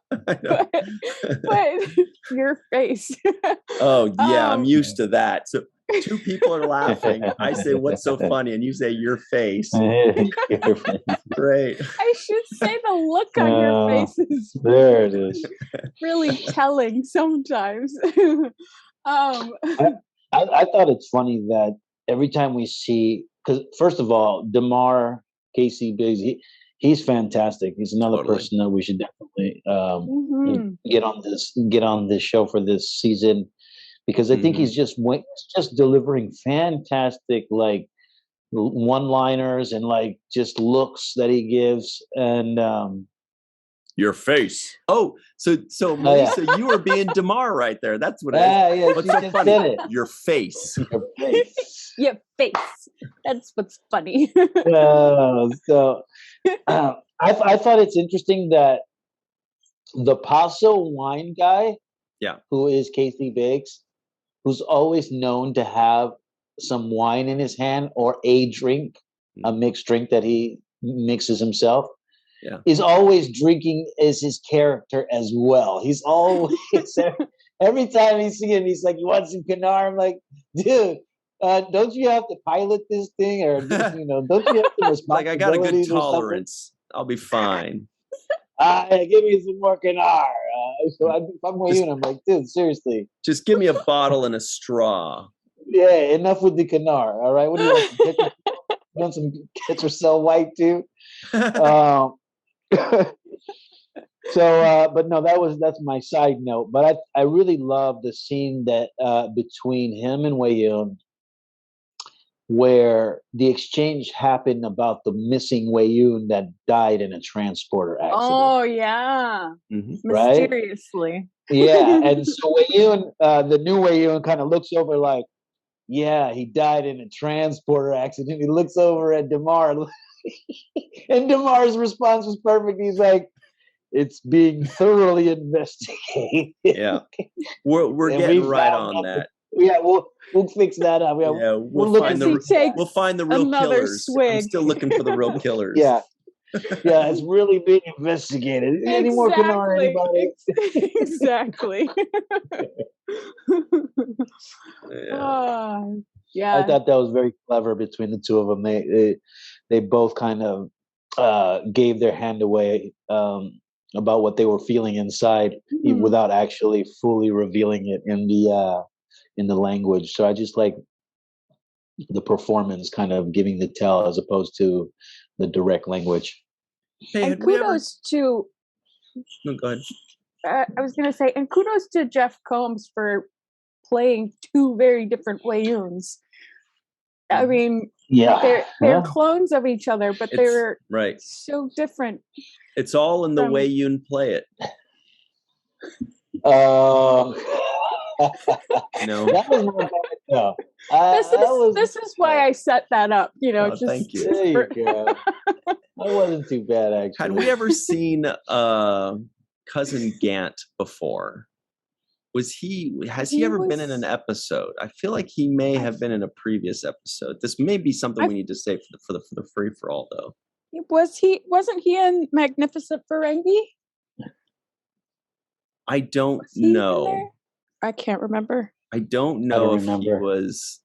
but your face. Oh yeah, I'm used to that. So Two people are laughing. I say, "What's so funny?" And you say, "Your face." Great. I should say the look on your face is there it is. really telling sometimes. I thought it's funny that every time we see, because first of all, DeMar, Casey Biggs, he's fantastic. He's another person that we should definitely get on this show for this season, because I think he's just delivering fantastic like one-liners and like just looks that he gives. And your face. Oh, so Melissa, you were being DeMar right there. That's what it is. Yeah, what's so funny? Your face. Your face. Your face. That's what's funny. So I thought it's interesting that the Paso wine guy, who is Casey Biggs, who's always known to have some wine in his hand or a drink, a mixed drink that he mixes himself, is always drinking as his character as well. He's always, every time he's singing, he's like, "You want some Canar?" I'm like, dude, don't you have to pilot this thing? Or, don't you have the responsibility? Like, I got a good tolerance. I'll be fine. Give me some more Canar. So I'm with you, and I'm like, dude, seriously. Just give me a bottle and a straw. Yeah, enough with the Canar. All right, what do you want? You want some Tetracell White too? But no, that's my side note. But I really love the scene that between him and Wei-Yun, where the exchange happened about the missing Wei-Yun that died in a transporter accident. Oh yeah, mysteriously. Right? Yeah, and so Wei-Yun, the new Wei-Yun, kind of looks over like, yeah, he died in a transporter accident. He looks over at DeMar, and DeMar's response was perfect. He's like, "It's being thoroughly investigated." Yeah, we're getting right on that. Yeah, we'll fix that up. Yeah, we'll find the real killers. Swig. I'm still looking for the real killers. Yeah, it's really being investigated. Exactly. Any more Canar, anybody? Exactly. I thought that was very clever between the two of them. They both kind of gave their hand away about what they were feeling inside, without actually fully revealing it in the language. So I just like the performance kind of giving the tell as opposed to the direct language. Hey, and kudos to... No, go ahead. I was going to say, and kudos to Jeff Combs for playing two very different Wei-Yuns. I mean, they're clones of each other, but they're so different. It's all in the way you play it. This is why I set that up. Thank you. There you go. That wasn't too bad, actually. Had we ever seen Cousin Gant before? Has he ever been in an episode? I feel like he may have been in a previous episode. This may be something we need to say for the free for all, though. Wasn't he in Magnificent Ferengi? I don't know. I can't remember. I don't know if he was,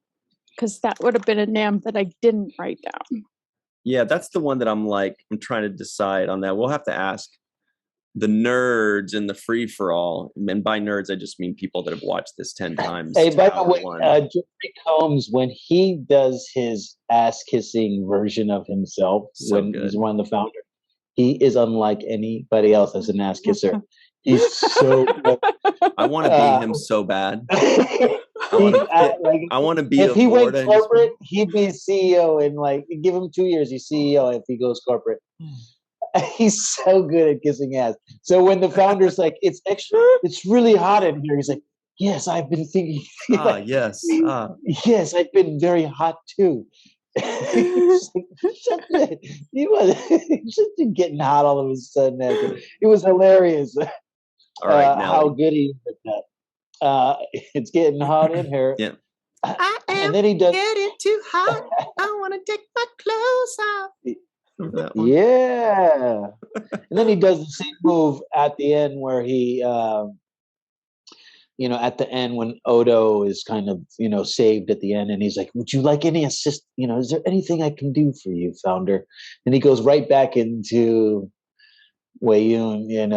because that would have been a name that I didn't write down. Yeah, that's the one that I'm trying to decide on that. We'll have to ask the nerds in the free for all, and by nerds I just mean people that have watched this 10 times. Hey, by the way, Jeffrey Combs, when he does his ass kissing version of himself, he's one of the founders, he is unlike anybody else as an ass kisser. He's so good. I want to be him so bad. I want to be. If he went corporate, he'd be CEO, and give him 2 years, he's CEO if he goes corporate. He's so good at kissing ass. So when the founder's like, it's really hot in here, he's like, yes, I've been thinking. Yes. Yes, I've been very hot too. He was just getting hot all of a sudden. It was hilarious. All right, how good he is at that. It's getting hot in here. Yeah. And then he does getting too hot. I want to take my clothes off. Yeah. And then he does the same move at the end where he at the end when Odo is kind of, saved at the end, and he's like, would you like any assist? Is there anything I can do for you, Founder? And he goes right back into Wei-Yun,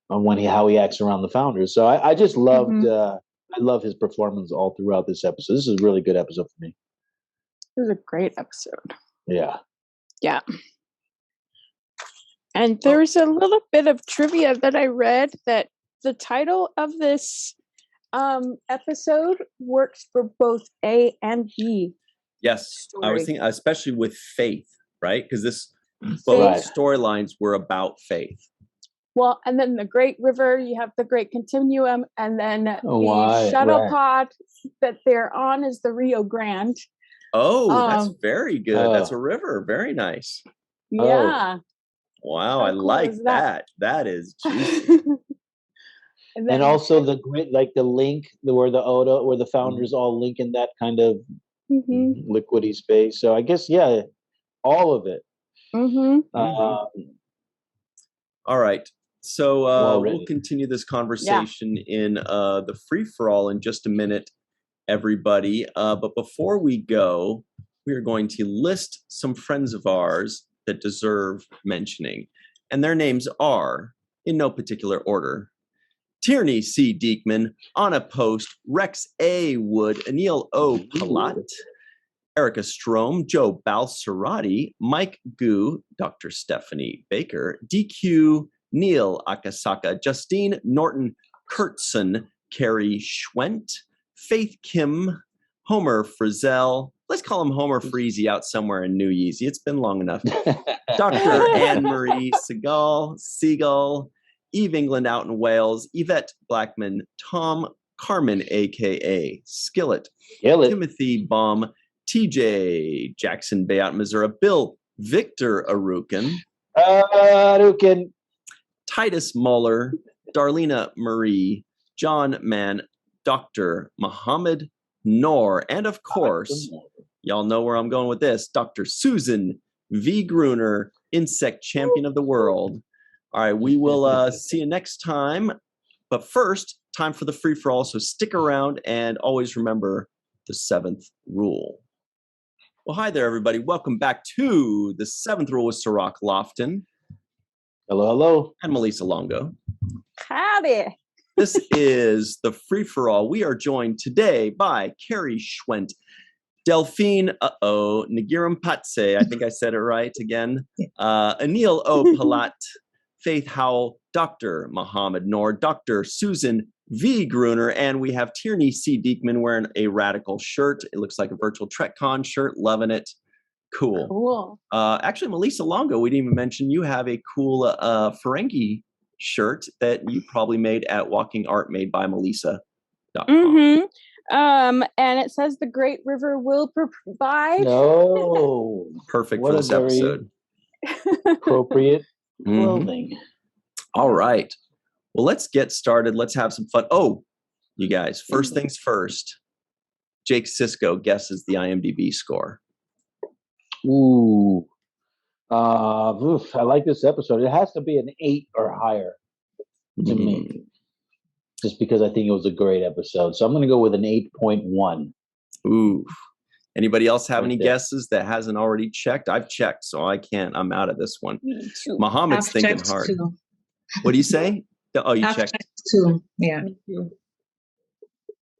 on how he acts around the Founders. So I just loved, I love his performance all throughout this episode. This is a really good episode for me. It was a great episode. Yeah. Yeah. And there's a little bit of trivia that I read that the title of this episode works for both A and B. Yes, story. I was thinking, especially with faith, right? Because both storylines were about faith. Well, and then the Great River, you have the Great Continuum, and then the shuttle pod that they're on is the Rio Grande. Oh, that's very good. That's a river. Very nice. Yeah. Wow, I like that. That is juicy. And also the link where the Founders all link in that kind of liquidy space. So I guess all of it. All right. So we'll continue this conversation in the free for all in just a minute, everybody. But before we go, we are going to list some friends of ours that deserve mentioning, and their names are in no particular order: Tierney C. Dieckmann, Anna Post, Rex A. Wood, Anil O. Palat, Erica Strom, Joe Balcerati, Mike Gu, Dr. Stephanie Baker, DQ, Neil Akasaka, Justine Norton Kurtzen, Carrie Schwent, Faith Kim, Homer Frizzell. Let's call him Homer Freezy out somewhere in New Yeezy. It's been long enough. Dr. Anne-Marie Segal, Eve England out in Wales, Yvette Blackmon-Tom, Carmen, a.k.a. Skillet, Timothy Baum, TJ Jackson-Bey out in Missouri, Bill Victor Arucan, Titus Mohler, Darlena Marie, John Mann, Dr. Mohamed Noor, and of course, y'all know where I'm going with this, Dr. Susan V. Gruner, Insect Champion of the World. All right, we will see you next time. But first, time for the free-for-all, so stick around and always remember the 7th rule. Well, hi there, everybody. Welcome back to the 7th rule with Cirroc Lofton. Hello, hello. And Malissa Longo. Howdy. This is the free-for-all. We are joined today by Carrie Schwent, Delphine, Nagiram Patse, I think I said it right again, Anil O. Palat, Faith Howell, Dr. Mohamed Noor, Dr. Susan V. Gruner, and we have Tierney C. Dieckmann wearing a radical shirt. It looks like a virtual TrekCon shirt. Loving it. Cool. Actually, Malissa Longo, we didn't even mention you have a cool Ferengi shirt that you probably made at Walking Art, made by Melissa.com. And it says the Great River will provide. No. Perfect for this episode. Appropriate clothing. All right. Well, let's get started. Let's have some fun. Oh, you guys, first things first. Jake Sisko guesses the IMDb score. Ooh. I like this episode. It has to be an 8 or higher to me. Just because I think it was a great episode. So I'm going to go with an 8.1. Ooh. Anybody else have any guesses that hasn't already checked? I've checked, so I can't. I'm out of this one. Mohammed's thinking hard. Too. What do you say? Oh, you checked too. Yeah.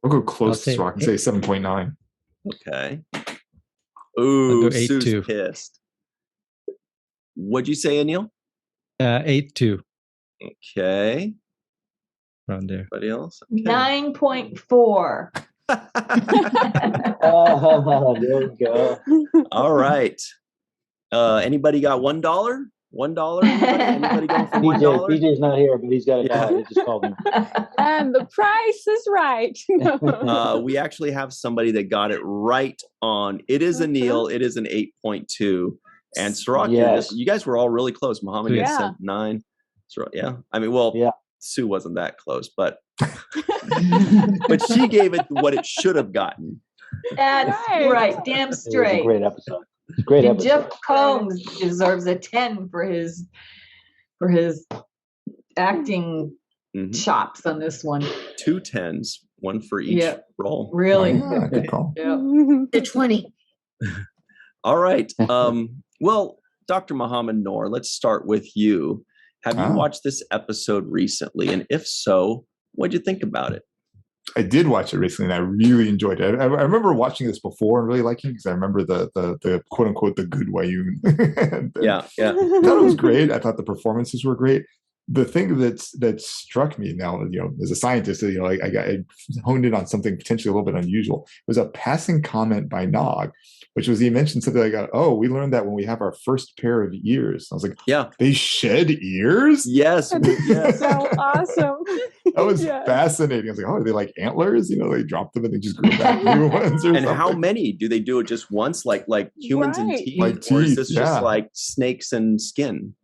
I'll go close so I can say 7.9. Okay. Ooh, Sue's pissed. What'd you say, Anil? 8.2. Okay. Around there. Anybody else? Okay. 9.4. There we go. All right. Anybody got $1? $1? Anybody going for $1? DJ's not here, but he's got a guy. He just called him. And the price is right. We actually have somebody that got it right on. It is a Neil. It is an 8.2. And Cirroc, you guys were all really close. Mohamed said 9. Cirroc, I mean, Sue wasn't that close, but but she gave it what it should have gotten. That's right. Damn straight. It was a great episode. Great episode. Jeff Combs deserves a 10 for his acting chops on this one. 2 10s, one for each roll. Really? Good call. The 20. All right. Well, Dr. Mohamed Noor, let's start with you. Have you watched this episode recently? And if so, what did you think about it? I did watch it recently, and I really enjoyed it. I remember watching this before and really liking it because I remember the quote unquote the good Wayun. Yeah. I thought it was great. I thought the performances were great. The thing that struck me now, as a scientist, I honed in on something potentially a little bit unusual. It was a passing comment by Nog, which was he mentioned something like, "Oh, we learned that when we have our first pair of ears." I was like, "Yeah, they shed ears." Yes, yes. So awesome. That was fascinating. I was like, "Oh, are they like antlers? They drop them and they just grow back new ones." Or and something. how many do they do it just once, like humans and teeth, like or is this just like snakes and skin?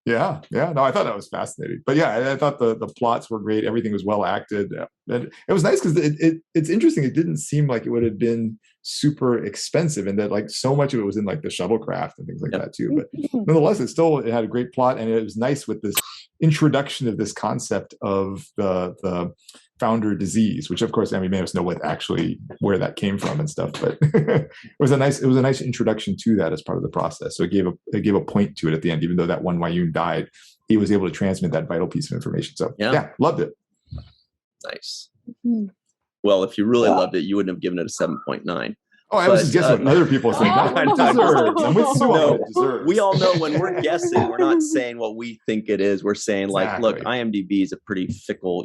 Yeah. No, I thought that was fascinating. But yeah, I thought the plots were great. Everything was well acted. And it was nice because it's interesting. It didn't seem like it would have been super expensive, and that like so much of it was in like the shuttlecraft and things like that too. But nonetheless, it had a great plot, and it was nice with this introduction of this concept of the founder disease, which of course, many of us know where that came from and stuff. But it was a nice introduction to that as part of the process. So it gave a point to it at the end, even though that one Wayun died, he was able to transmit that vital piece of information. So yeah loved it. Nice. Well, if you really loved it, you wouldn't have given it a 7.9. Oh, I was just guessing what other people say. Not what it deserves. I'm with Sue on what it deserves. We all know when we're guessing, we're not saying what we think it is. We're saying look, IMDb is a pretty fickle.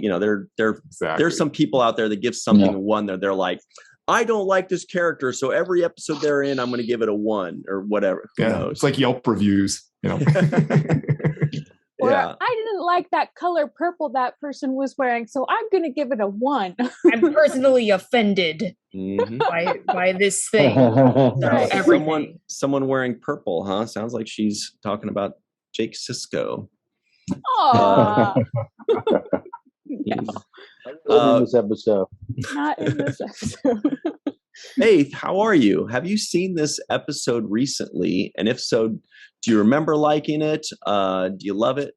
There's some people out there that give something a 1. They're like, I don't like this character, so every episode they're in, I'm going to give it a 1 or whatever. Who knows? It's like Yelp reviews. Or I didn't like that color purple that person was wearing, so I'm going to give it a 1. I'm personally offended by this thing. Someone wearing purple, huh? Sounds like she's talking about Jake Sisko. Aww. Not in this episode. Not in this episode. Faith, how are you? Have you seen this episode recently? And if so, do you remember liking it? Do you love it?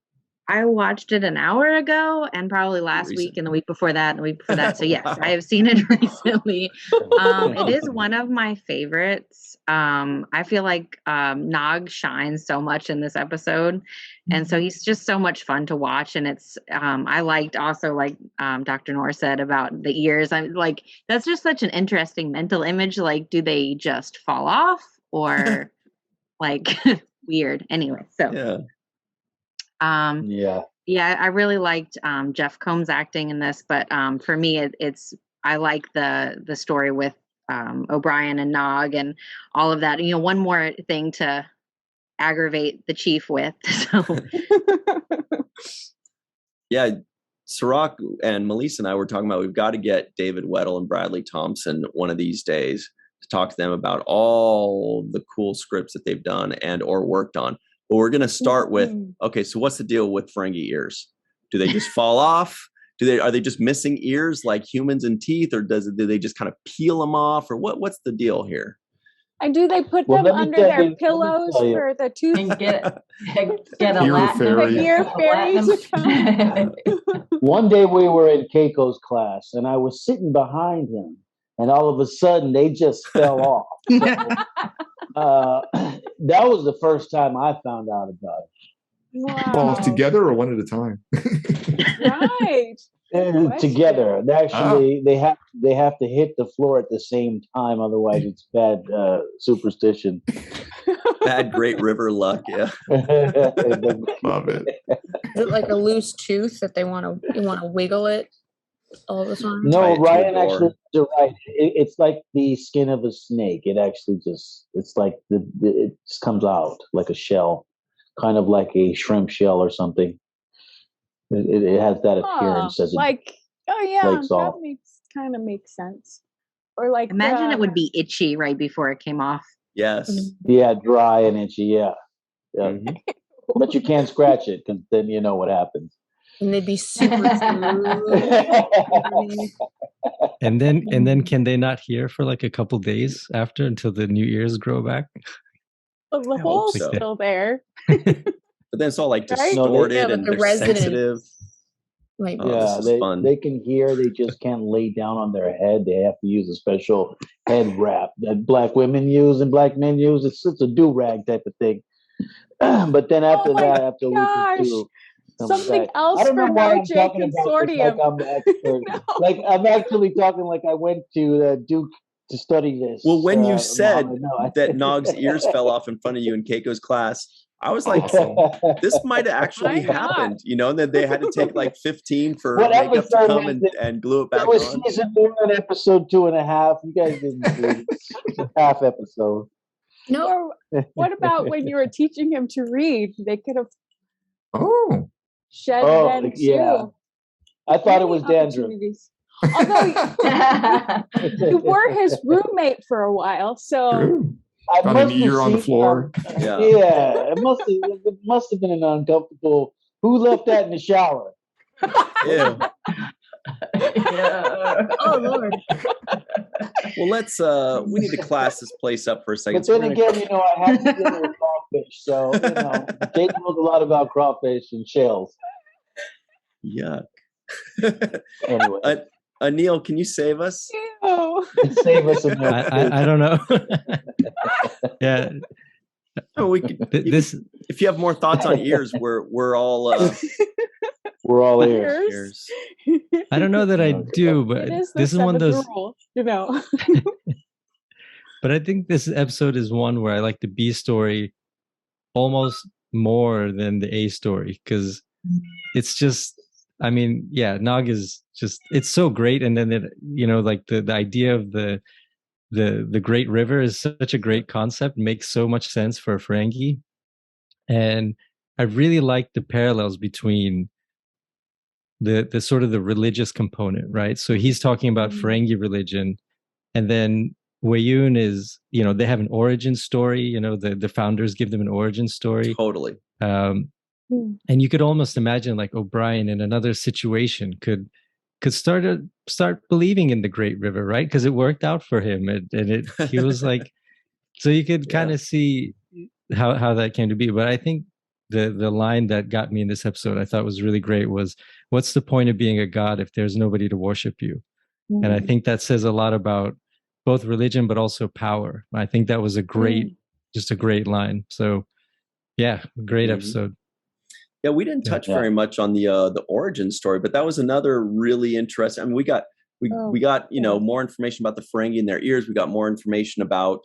I watched it an hour ago, and probably last week and the week before that and the week before that. So yes, I have seen it recently. It is one of my favorites. I feel like Nog shines so much in this episode. And so he's just so much fun to watch. And it's, I liked also, like Dr. Noor said about the ears. I'm like, that's just such an interesting mental image. Like, do they just fall off or like weird? Anyway, so. Yeah, I really liked Jeff Combs' acting in this, but for me, I like the story with O'Brien and Nog and all of that. One more thing to aggravate the chief with. So. Yeah, Cirroc and Malissa and I were talking about we've got to get David Weddle and Bradley Thompson one of these days to talk to them about all the cool scripts that they've done and or worked on. But we're going to start with, okay, so what's the deal with Ferengi ears? Do they just fall off? Are they just missing ears like humans and teeth, or do they just kind of peel them off, or what's the deal here? And do they put them under their pillows for the tooth? And get a ear fairies. One day we were in Keiko's class, and I was sitting behind him, and all of a sudden they just fell off. So, that was the first time I found out about it. Wow. All together or one at a time? Right. And together. Actually, they have to hit the floor at the same time, otherwise it's bad superstition. Bad Great River luck, yeah. Love it. Is it like a loose tooth that you want to wiggle it all the time? No, Ryan actually, you're right. It's like the skin of a snake. It actually it's like it just comes out like a shell, kind of like a shrimp shell or something. It has that appearance as that kind of makes sense. Or like imagine it would be itchy right before it came off. Yes. Yeah, dry and itchy. Yeah. Mm-hmm. But you can't scratch it because then you know what happens. And they'd be super and then can they not hear for like a couple days after until the new ears grow back? Well, the hole's still there. But then it's all like distorted and they're sensitive. Like, they can hear, they just can't lay down on their head. They have to use a special head wrap that black women use and black men use. It's a do-rag type of thing. But then after that, after a week or two, something back. else I don't for know why No I'm J talking about this like Consortium. I'm the expert. No. Like I'm actually talking like I went to Duke to study this. Well, when you said Mohamed, that Nog's ears fell off in front of you in Keiko's class, I was like, this might have actually happened, you know, that they had to take like 15 for makeup to come and glue it back on. It was season 1, episode 2.5. You guys didn't see it. Half episode. No. What about when you were teaching him to read? They could have shed then too. I thought it was dandruff. Although you were his roommate for a while, so found an ear on the floor. It must have been an uncomfortable. Who left that in the shower? Ew. Oh Lord. Well, let's we need to class this place up for a second. But then again, you know, I have to deal with crawfish, so you know, Jake knows a lot about crawfish and shells. Yuck. Anyway, Anil, can you save us? Ew. Save us. I don't know. Yeah. Oh, we could. If you have more thoughts on ears, we're all we're all ears. I don't know that I do, but this is one of those. Rule, you know. But I think this episode is one where I like the B story almost more than the A story because it's just. I mean, yeah, Nog is just, it's so great. And then, you know, like the idea of the Great River is such a great concept, makes so much sense for a Ferengi. And I really like the parallels between the sort of the religious component, right? So he's talking about Ferengi religion. And then Weyoun is, you know, they have an origin story, you know, the founders give them an origin story. Totally. And you could almost imagine like O'Brien in another situation could start believing in the Great River, right? Because it worked out for him, and he was like, so you could kind of see how that came to be. But I think the line that got me in this episode, I thought was really great, was, "What's the point of being a god if there's nobody to worship you?" And I think that says a lot about both religion but also power. I think that was just a great line. So yeah, great episode. Yeah, we didn't touch very much on the origin story, but that was another really interesting. I mean, we got you know, more information about the Ferengi and their ears. We got more information about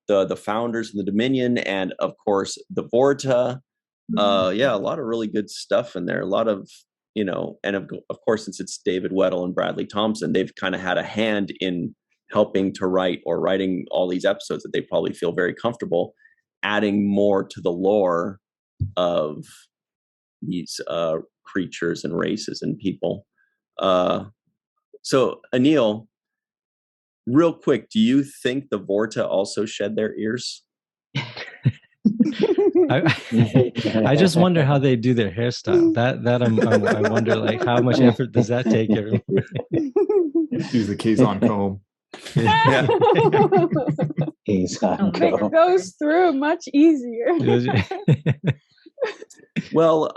the founders of the Dominion, and of course the Vorta. Yeah, a lot of really good stuff in there. A lot of, you know, and of course, since it's David Weddle and Bradley Thompson, they've kind of had a hand in helping to writing all these episodes that they probably feel very comfortable adding more to the lore of these creatures and races and people. So Anil, real quick, do you think the Vorta also shed their ears? I just wonder how they do their hairstyle. I wonder, like, how much effort does that take every morning? Use the Kazon comb. Yeah. It goes through much easier. Well,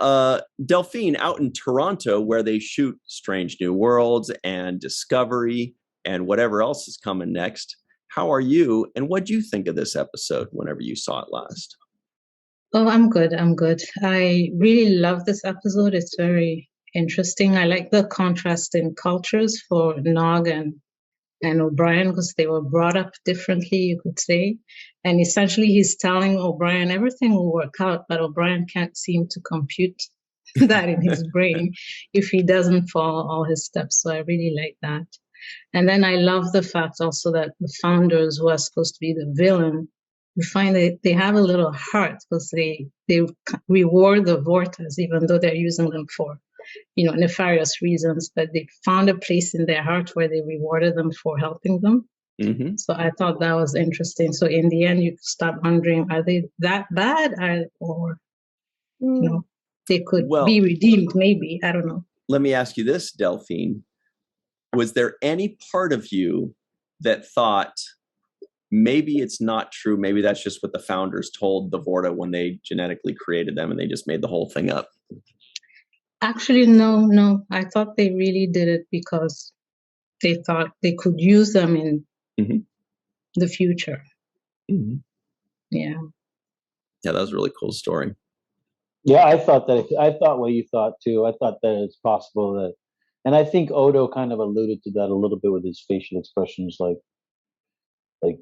Delphine, out in Toronto, where they shoot Strange New Worlds and Discovery and whatever else is coming next, how are you? And what do you think of this episode whenever you saw it last? Oh, I'm good. I really love this episode. It's very interesting. I like the contrast in cultures for Nog and O'Brien, because they were brought up differently, you could say. And essentially he's telling O'Brien everything will work out, but O'Brien can't seem to compute that in his brain if he doesn't follow all his steps. So I really like that. And then I love the fact also that the founders, who are supposed to be the villain, you find that they have a little heart, because they reward the Vortas, even though they're using them for, you know, nefarious reasons, but they found a place in their heart where they rewarded them for helping them. Mm-hmm. So I thought that was interesting. So in the end, you start wondering, are they that bad? Or you know, they could be redeemed, maybe. I don't know. Let me ask you this, Delphine. Was there any part of you that thought, maybe it's not true, maybe that's just what the founders told the Vorta when they genetically created them and they just made the whole thing up? Actually, no. I thought they really did it because they thought they could use them in the future. Mm-hmm. Yeah. Yeah, that was a really cool story. Yeah, I thought what you thought too. I thought that it's possible that, and I think Odo kind of alluded to that a little bit with his facial expressions, like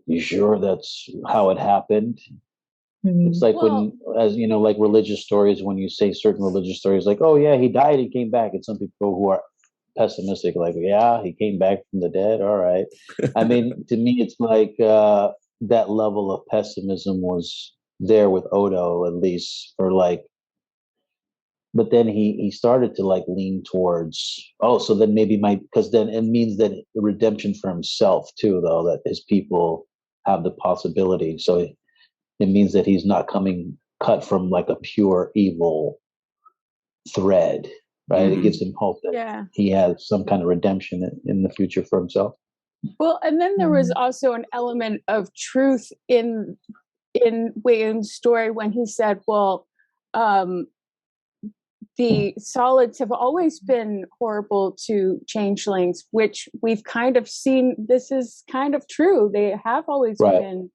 you sure that's how it happened? It's like when, as you know, like religious stories, when you say certain religious stories, like, oh yeah, he died, he came back, and some people who are pessimistic, like, yeah, he came back from the dead. All right. I mean, to me, it's like that level of pessimism was there with Odo, at least for like. But then he started to like lean towards, oh, so then maybe because then it means that the redemption for himself too, though, that his people have the possibility. So it means that he's not cut from like a pure evil thread, right? It gives him hope that he has some kind of redemption in the future for himself. Well, and then there was also an element of truth in Wayne's story when he said, well, the solids have always been horrible to changelings, which we've kind of seen. This is kind of true. They have always been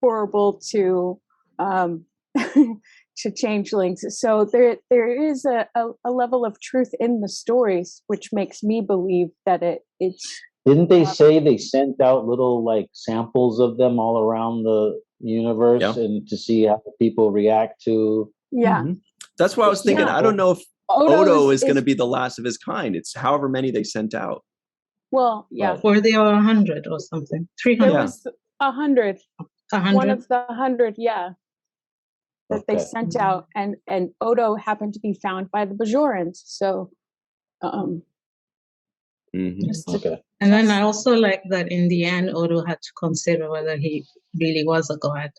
horrible to to changelings. So there is a level of truth in the stories, which makes me believe that it's. Didn't they say they sent out little like samples of them all around the universe and to see how people react to? Yeah. Mm-hmm. That's what I was thinking. I don't know if Odo is going to be the last of his kind. It's however many they sent out. Well, yeah. Or they are 100 or something. 300. There was 100. 100. One of the 100, that they sent out, and Odo happened to be found by the Bajorans. So, And then I also like that in the end, Odo had to consider whether he really was a god.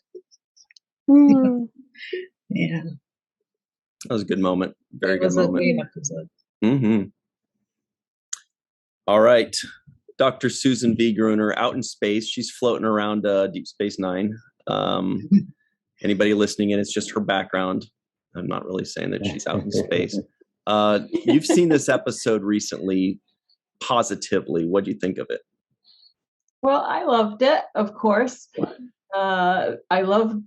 Yeah. That was a good moment. Very good moment. It was a great episode. Mm-hmm. All right. Dr. Susan V. Gruner out in space. She's floating around Deep Space Nine. Anybody listening in, it's just her background. I'm not really saying that she's out in space. You've seen this episode recently. Positively, what do you think of it? Well, I loved it, of course. I loved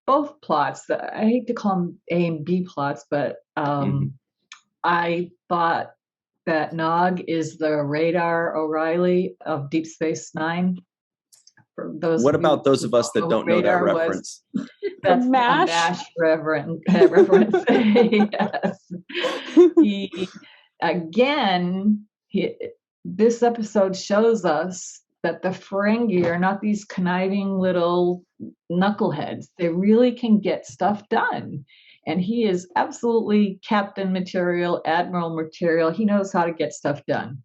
both plots. I hate to call them A and B plots, but I thought that Nog is the Radar O'Reilly of Deep Space Nine. For those what about those of us that don't know that reference? That's a MASH reference. Yes. This episode shows us that the Ferengi are not these conniving little knuckleheads. They really can get stuff done. And he is absolutely captain material, admiral material. He knows how to get stuff done.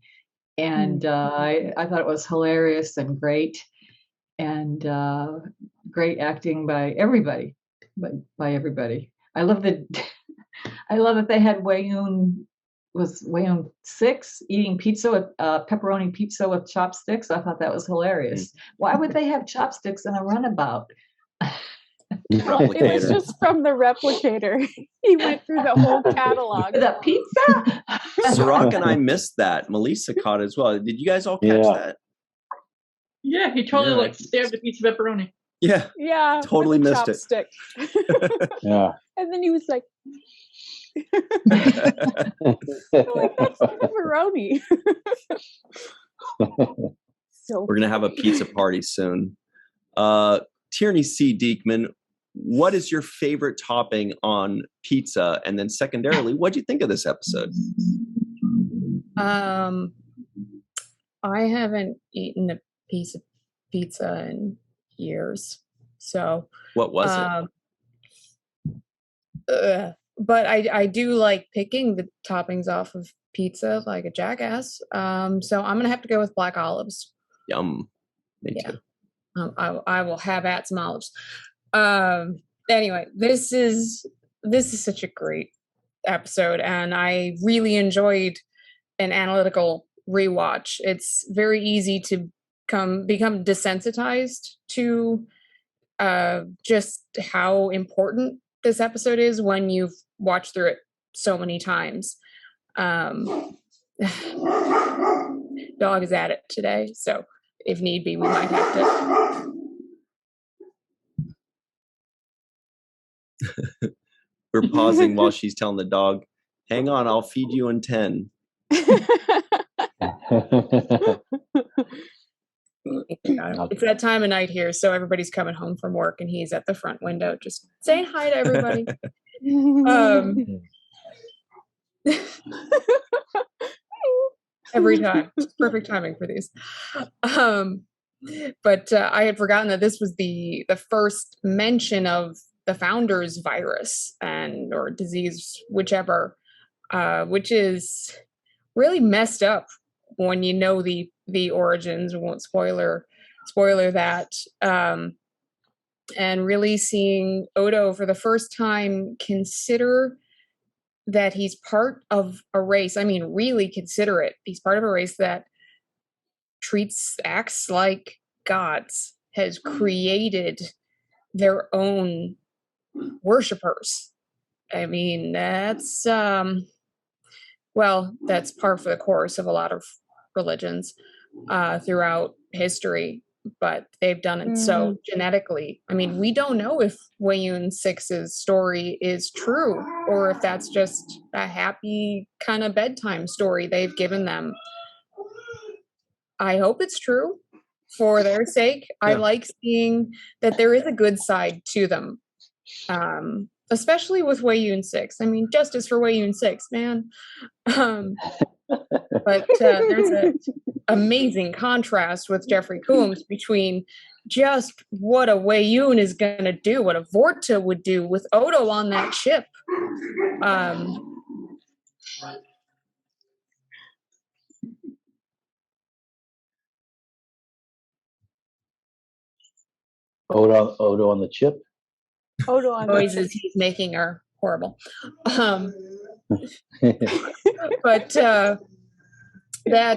And I thought it was hilarious and great. And great acting by everybody. By everybody. I love that they had Wayun 6 eating pizza with pepperoni pizza with chopsticks. I thought that was hilarious. Why would they have chopsticks in a runabout? Well, it was just from the replicator. He went through the whole catalog. The pizza? Cirroc and I missed that. Melissa caught it as well. Did you guys all catch that? Yeah, he totally stabbed the piece of pepperoni. Yeah. Yeah. Totally missed chopstick. Yeah. And then he was like, that's pepperoni. So we're gonna have a pizza party soon. Tierney C. Dieckmann, what is your favorite topping on pizza? And then secondarily, what do you think of this episode? I haven't eaten a piece of pizza in years. So what was it? But I do like picking the toppings off of pizza like a jackass. So I'm gonna have to go with black olives. Yum. Me too. I will have at some olives. Anyway, this is such a great episode, and I really enjoyed an analytical rewatch. It's very easy to become desensitized to just how important this episode is when you've watched through it so many times. Dog is at it today, so if need be, we might have to. We're pausing while she's telling the dog, hang on, I'll feed you in 10. It's that time of night here, so everybody's coming home from work and he's at the front window just saying hi to everybody. Every time. Perfect timing for these. But I had forgotten that this was the first mention of the founder's virus or disease, whichever, which is really messed up when you know the origins. We won't spoiler that. And really seeing Odo for the first time consider that he's part of a race. I mean, really consider it. He's part of a race that acts like gods, has created their own worshipers. I mean, that's that's par for the course of a lot of religions throughout history, but they've done it so genetically. I mean, we don't know if Weiyun 6's story is true or if that's just a happy kind of bedtime story they've given them. I hope it's true for their sake. Yeah. I like seeing that there is a good side to them, especially with Weiyun 6. I mean, justice for Weiyun 6, man. But there's an amazing contrast with Jeffrey Combs between just what a Weiyun is going to do, what a Vorta would do with Odo on that ship. Odo on the chip. Odo on the noises he's making are horrible. But that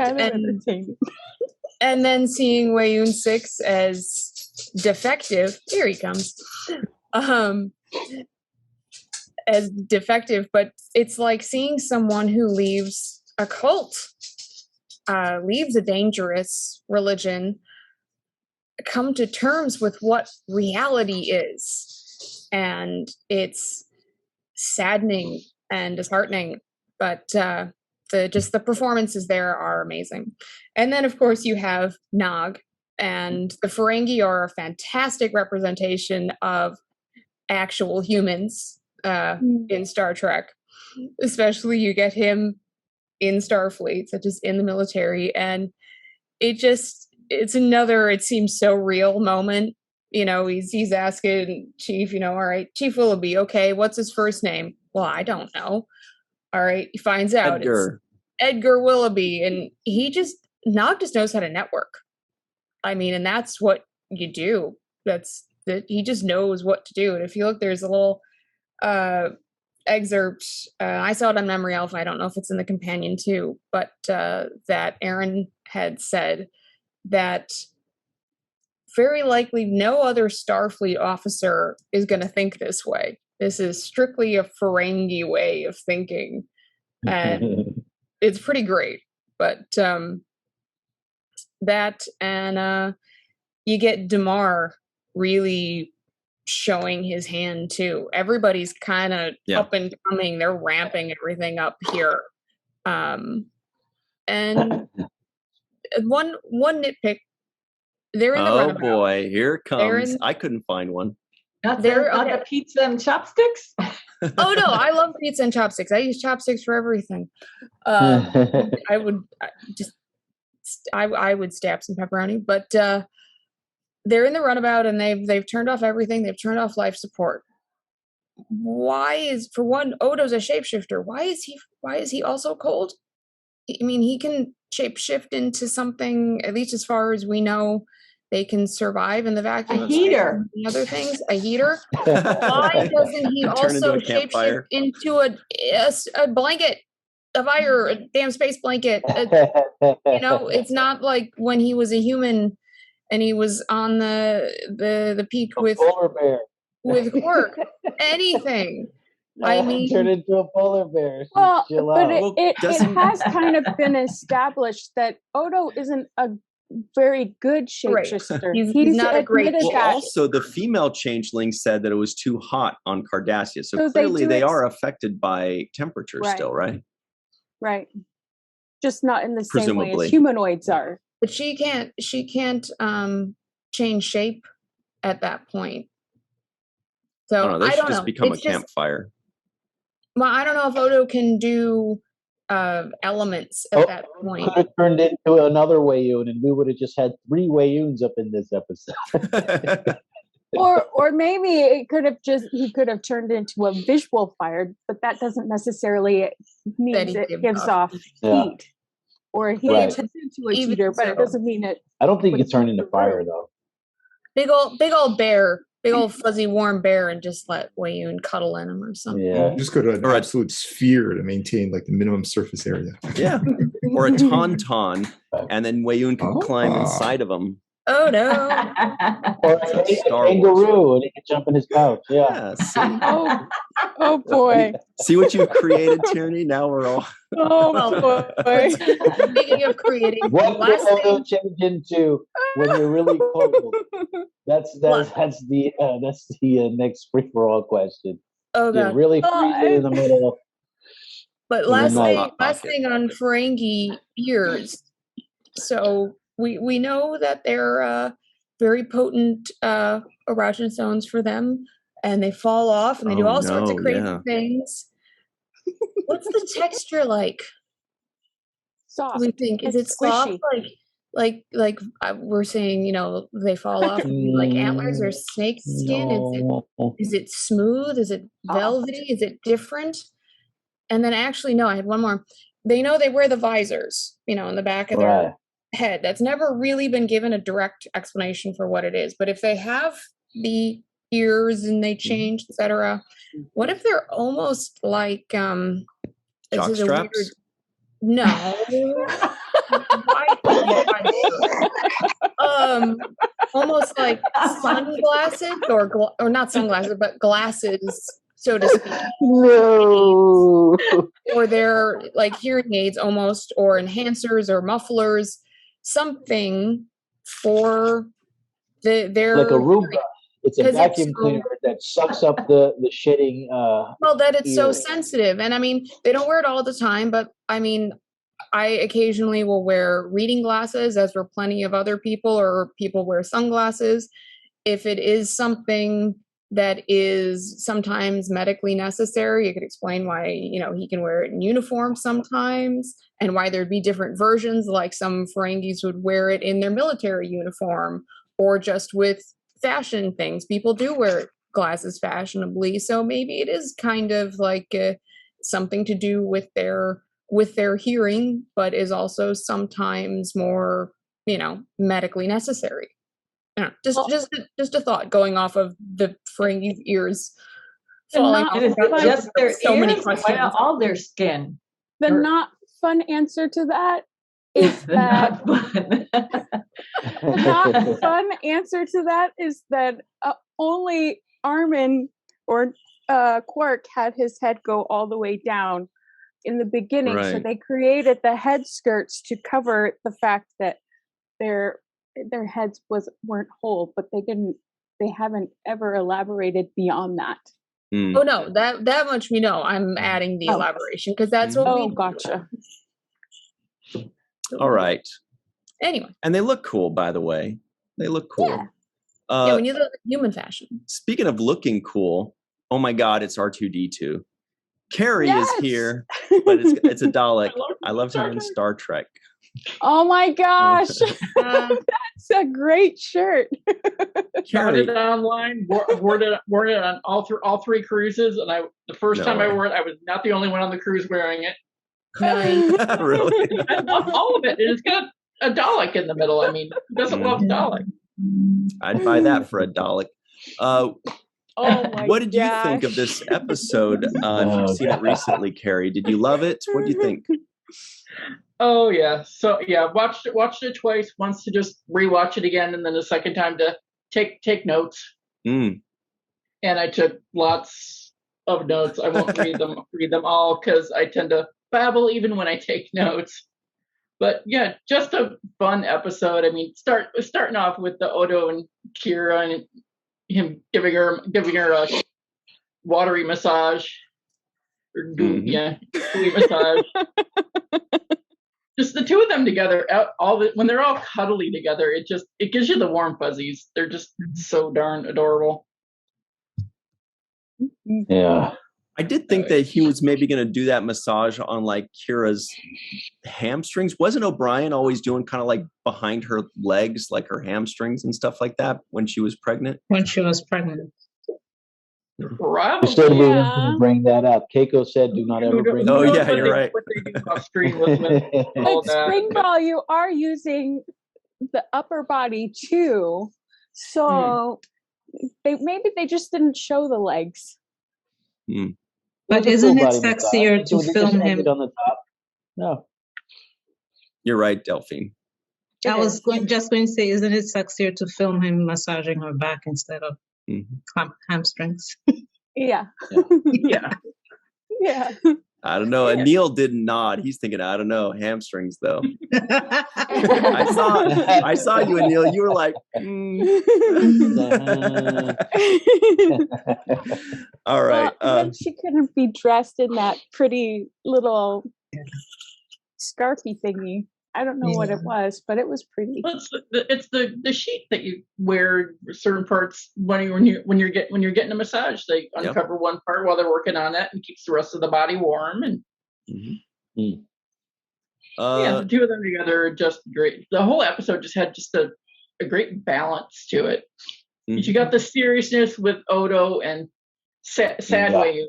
and then seeing Weiyun 6 as defective. Here he comes. As defective, but it's like seeing someone who leaves a cult, leaves a dangerous religion, come to terms with what reality is. And it's saddening and disheartening, but the performances there are amazing. And then, of course, you have Nog, and the Ferengi are a fantastic representation of actual humans in Star Trek. Especially you get him in Starfleet, such as in the military, and it's another, it seems so real moment. You know, he's asking Chief, all right, Chief Willoughby, okay, what's his first name? Well, I don't know. All right, he finds out it's Edgar Willoughby, and Nog just knows how to network. I mean, and that's what you do. He just knows what to do. And if you look, there's a little excerpt. I saw it on Memory Alpha. I don't know if it's in the companion too, but that Aaron had said that very likely no other Starfleet officer is going to think this way. This is strictly a Ferengi way of thinking. And it's pretty great. But that, and you get Damar really showing his hand too. Everybody's kind of up and coming. They're ramping everything up here. And one nitpick. They're in the runabout. Oh boy, here it comes. I couldn't find one. Not the pizza and chopsticks? Oh no, I love pizza and chopsticks. I use chopsticks for everything. I would stab some pepperoni, but they're in the runabout and they've turned off everything. They've turned off life support. Why is, for one, Odo's a shapeshifter? Why is he also cold? I mean, he can shapeshift into something, at least as far as we know. They can survive in the vacuum. A heater. And other things. A heater. Why doesn't he also shapeshift into a blanket, a fire, a damn space blanket? It's not like when he was a human and he was on the peak with polar bear. with Quark. Anything. I mean, turn into a polar bear. Well, Chill but out. it has kind of been established that Odo isn't a very good shapeshifter. He's not a great. Well, also the female changeling said that it was too hot on Cardassia, so clearly they are affected by temperature still, right? Right. Just not in the same way as humanoids are. But she can't change shape at that point. So They I should don't just know. become a campfire. Well, I don't know if Odo can do elements at that point. Could have turned into another Wayun, and we would have just had 3 Wayuns up in this episode. or maybe he could have turned into a visual fire, but that doesn't necessarily mean it gives off heat. Or he turns into a cheater, but it doesn't mean it. I don't think he can turn into fire though. Big old bear. Big old fuzzy warm bear, and just let Wayun cuddle in him or something. Yeah, just go to an absolute sphere to maintain like the minimum surface area. Yeah, or a tauntaun, and then Wayun can climb inside of him. Oh no! Or a kangaroo, and he can jump in his pouch. Yeah. See? Oh boy! See what you've created, Tierney. Now we're all. Oh boy! Speaking of creating, what will Odo change into when you're really cold? That's the next free for all question. Oh god! You really freeze it in the middle. But last thing on Ferengi ears. So we know that they're very potent erosion zones for them, and they fall off and they do all sorts of crazy things. What's the texture like? Soft. We think is it soft like we're saying, they fall off like antlers or snake skin. Is it smooth? Is it velvety? Is it different? And then actually, no, I had one more. They know they wear the visors, in the back of their head. That's never really been given a direct explanation for what it is. But if they have the ears and they change, etc., what if they're almost like jock straps? No. Almost like sunglasses or not sunglasses, but glasses, so to speak. No. Or they're like hearing aids almost, or enhancers or mufflers, something for their like a Roomba. It's a vacuum cleaner that sucks up the shitting. Well, that it's so sensitive, and I mean they don't wear it all the time, but I mean I occasionally will wear reading glasses, as will plenty of other people, or people wear sunglasses. If it is something that is sometimes medically necessary, it could explain why, he can wear it in uniform sometimes, and why there'd be different versions, like some Ferengis would wear it in their military uniform, or just with fashion things. People do wear glasses fashionably, so maybe it is kind of like something to do with their hearing, but is also sometimes more, medically necessary. Just a thought going off of the Ferengi's ears. Just their ears? Why not all their skin? The not fun answer to that is that the not fun answer to that is that only Armin or Quark had his head go all the way down in the beginning, so they created the head skirts to cover the fact that their heads weren't whole, but they haven't ever elaborated beyond that. Oh no, that much we know. I'm adding the elaboration because that's what we gotcha. All right. Anyway. And they look cool, by the way. They look cool. Yeah, when you look at human fashion. Speaking of looking cool, oh my God, it's R2-D2. Carrie is here, but it's a Dalek. I loved her in Star Trek. Oh my gosh. That's a great shirt. Got it online, wore it on all three cruises, and the first time I wore it, I was not the only one on the cruise wearing it. Really? I love all of it. It's got a Dalek in the middle. I mean, who doesn't love Dalek? I'd buy that for a Dalek. What did you think of this episode? You've seen it recently, Carrie. Did you love it? What do you think? Oh yeah. So yeah, watched it twice. Once to just rewatch it again, and then the second time to take notes. And I took lots of notes. I won't read them all because I tend to babble even when I take notes. But yeah, just a fun episode. I mean, starting off with the Odo and Kira and him giving her a watery massage, or gooey massage. Just the two of them together, when they're all cuddly together, it gives you the warm fuzzies. They're just so darn adorable. Yeah. I did think that he was maybe going to do that massage on like Kira's hamstrings. Wasn't O'Brien always doing kind of like behind her legs, like her hamstrings and stuff like that when she was pregnant? When she was pregnant. You said we weren't going to bring that up. Keiko said, "Do not ever bring." Oh yeah, you're right. What they do off screen with all But Spring Ball, you are using the upper body too, so maybe they just didn't show the legs. But isn't it sexier to film him on the top? No, you're right, Delphine. I was just going to say, isn't it sexier to film him massaging her back instead of hamstrings? Yeah. Yeah. I don't know. Anil didn't nod. He's thinking, I don't know, hamstrings though. I saw you, Anil. You were like, all right. Well, she couldn't be dressed in that pretty little scarfy thingy. I don't know what it was, but it was pretty. Well, it's the sheet that you wear certain parts when you're getting a massage. They uncover one part while they're working on it and keeps the rest of the body warm. And the two of them together are just great. The whole episode just had a great balance to it. You got the seriousness with Odo and Sadway,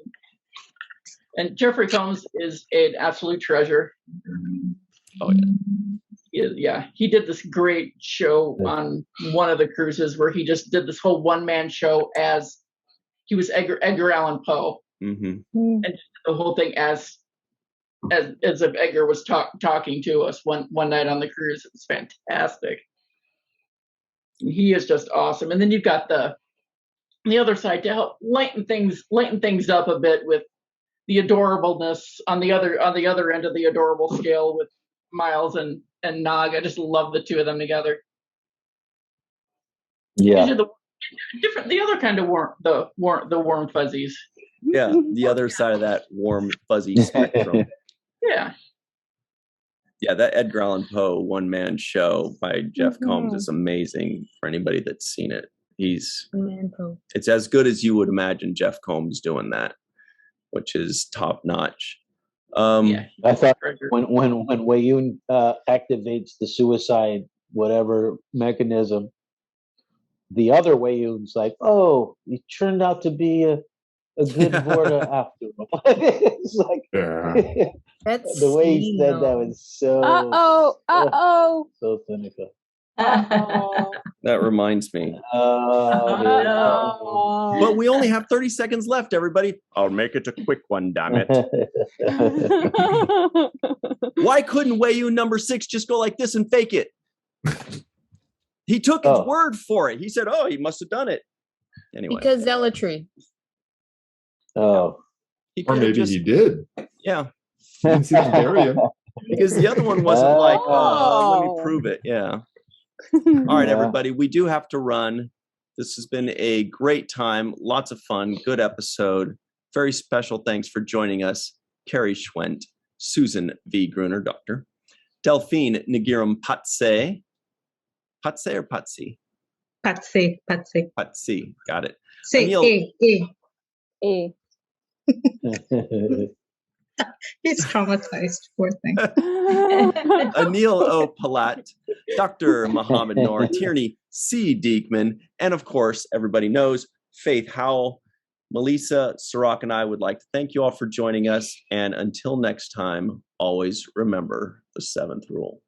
and Jeffrey Combs is an absolute treasure. Oh yeah. He did this great show on one of the cruises where he just did this whole one-man show as he was Edgar Allan Poe, and just the whole thing as if Edgar was talking to us one night on the cruise. It was fantastic. And he is just awesome. And then you've got the other side to help lighten things up a bit with the adorableness on the other end of the adorable scale with Miles and Nog. I just love the two of them together. Yeah. The other kind of warm fuzzies. Yeah, the other side of that warm fuzzy spectrum. Yeah. Yeah, that Edgar Allan Poe one-man show by Jeff Combs is amazing for anybody that's seen it. It's as good as you would imagine Jeff Combs doing that, which is top notch. I thought when Wei-Yun activates the suicide whatever mechanism, the other Wei-Yun's like, "Oh, he turned out to be a good Vorta after all." It's like the way he said that was so so cynical. That reminds me. No. But we only have 30 seconds left, everybody. I'll make it a quick one, damn it. Why couldn't Wei-Yun number 6 just go like this and fake it? He took his word for it. He said, "Oh, he must have done it." Anyway. Because zealotry. Oh. Or maybe he did. Yeah. He didn't see them bury him. Because the other one wasn't like, let me prove it. Yeah. All right, everybody. We do have to run. This has been a great time. Lots of fun. Good episode. Very special thanks for joining us. Carrie Schwent, Susan V. Gruner, Doctor. Delphine Nagiram Patse. Patse or Patsy? Patsy. Patsy. Got it. Say A. He's traumatized, poor thing. Anil O. Palat, Dr. Mohamed Noor, Tierney C. Dieckmann, and of course, everybody knows, Faith Howell. Malissa, Cirroc, and I would like to thank you all for joining us. And until next time, always remember the 7th rule.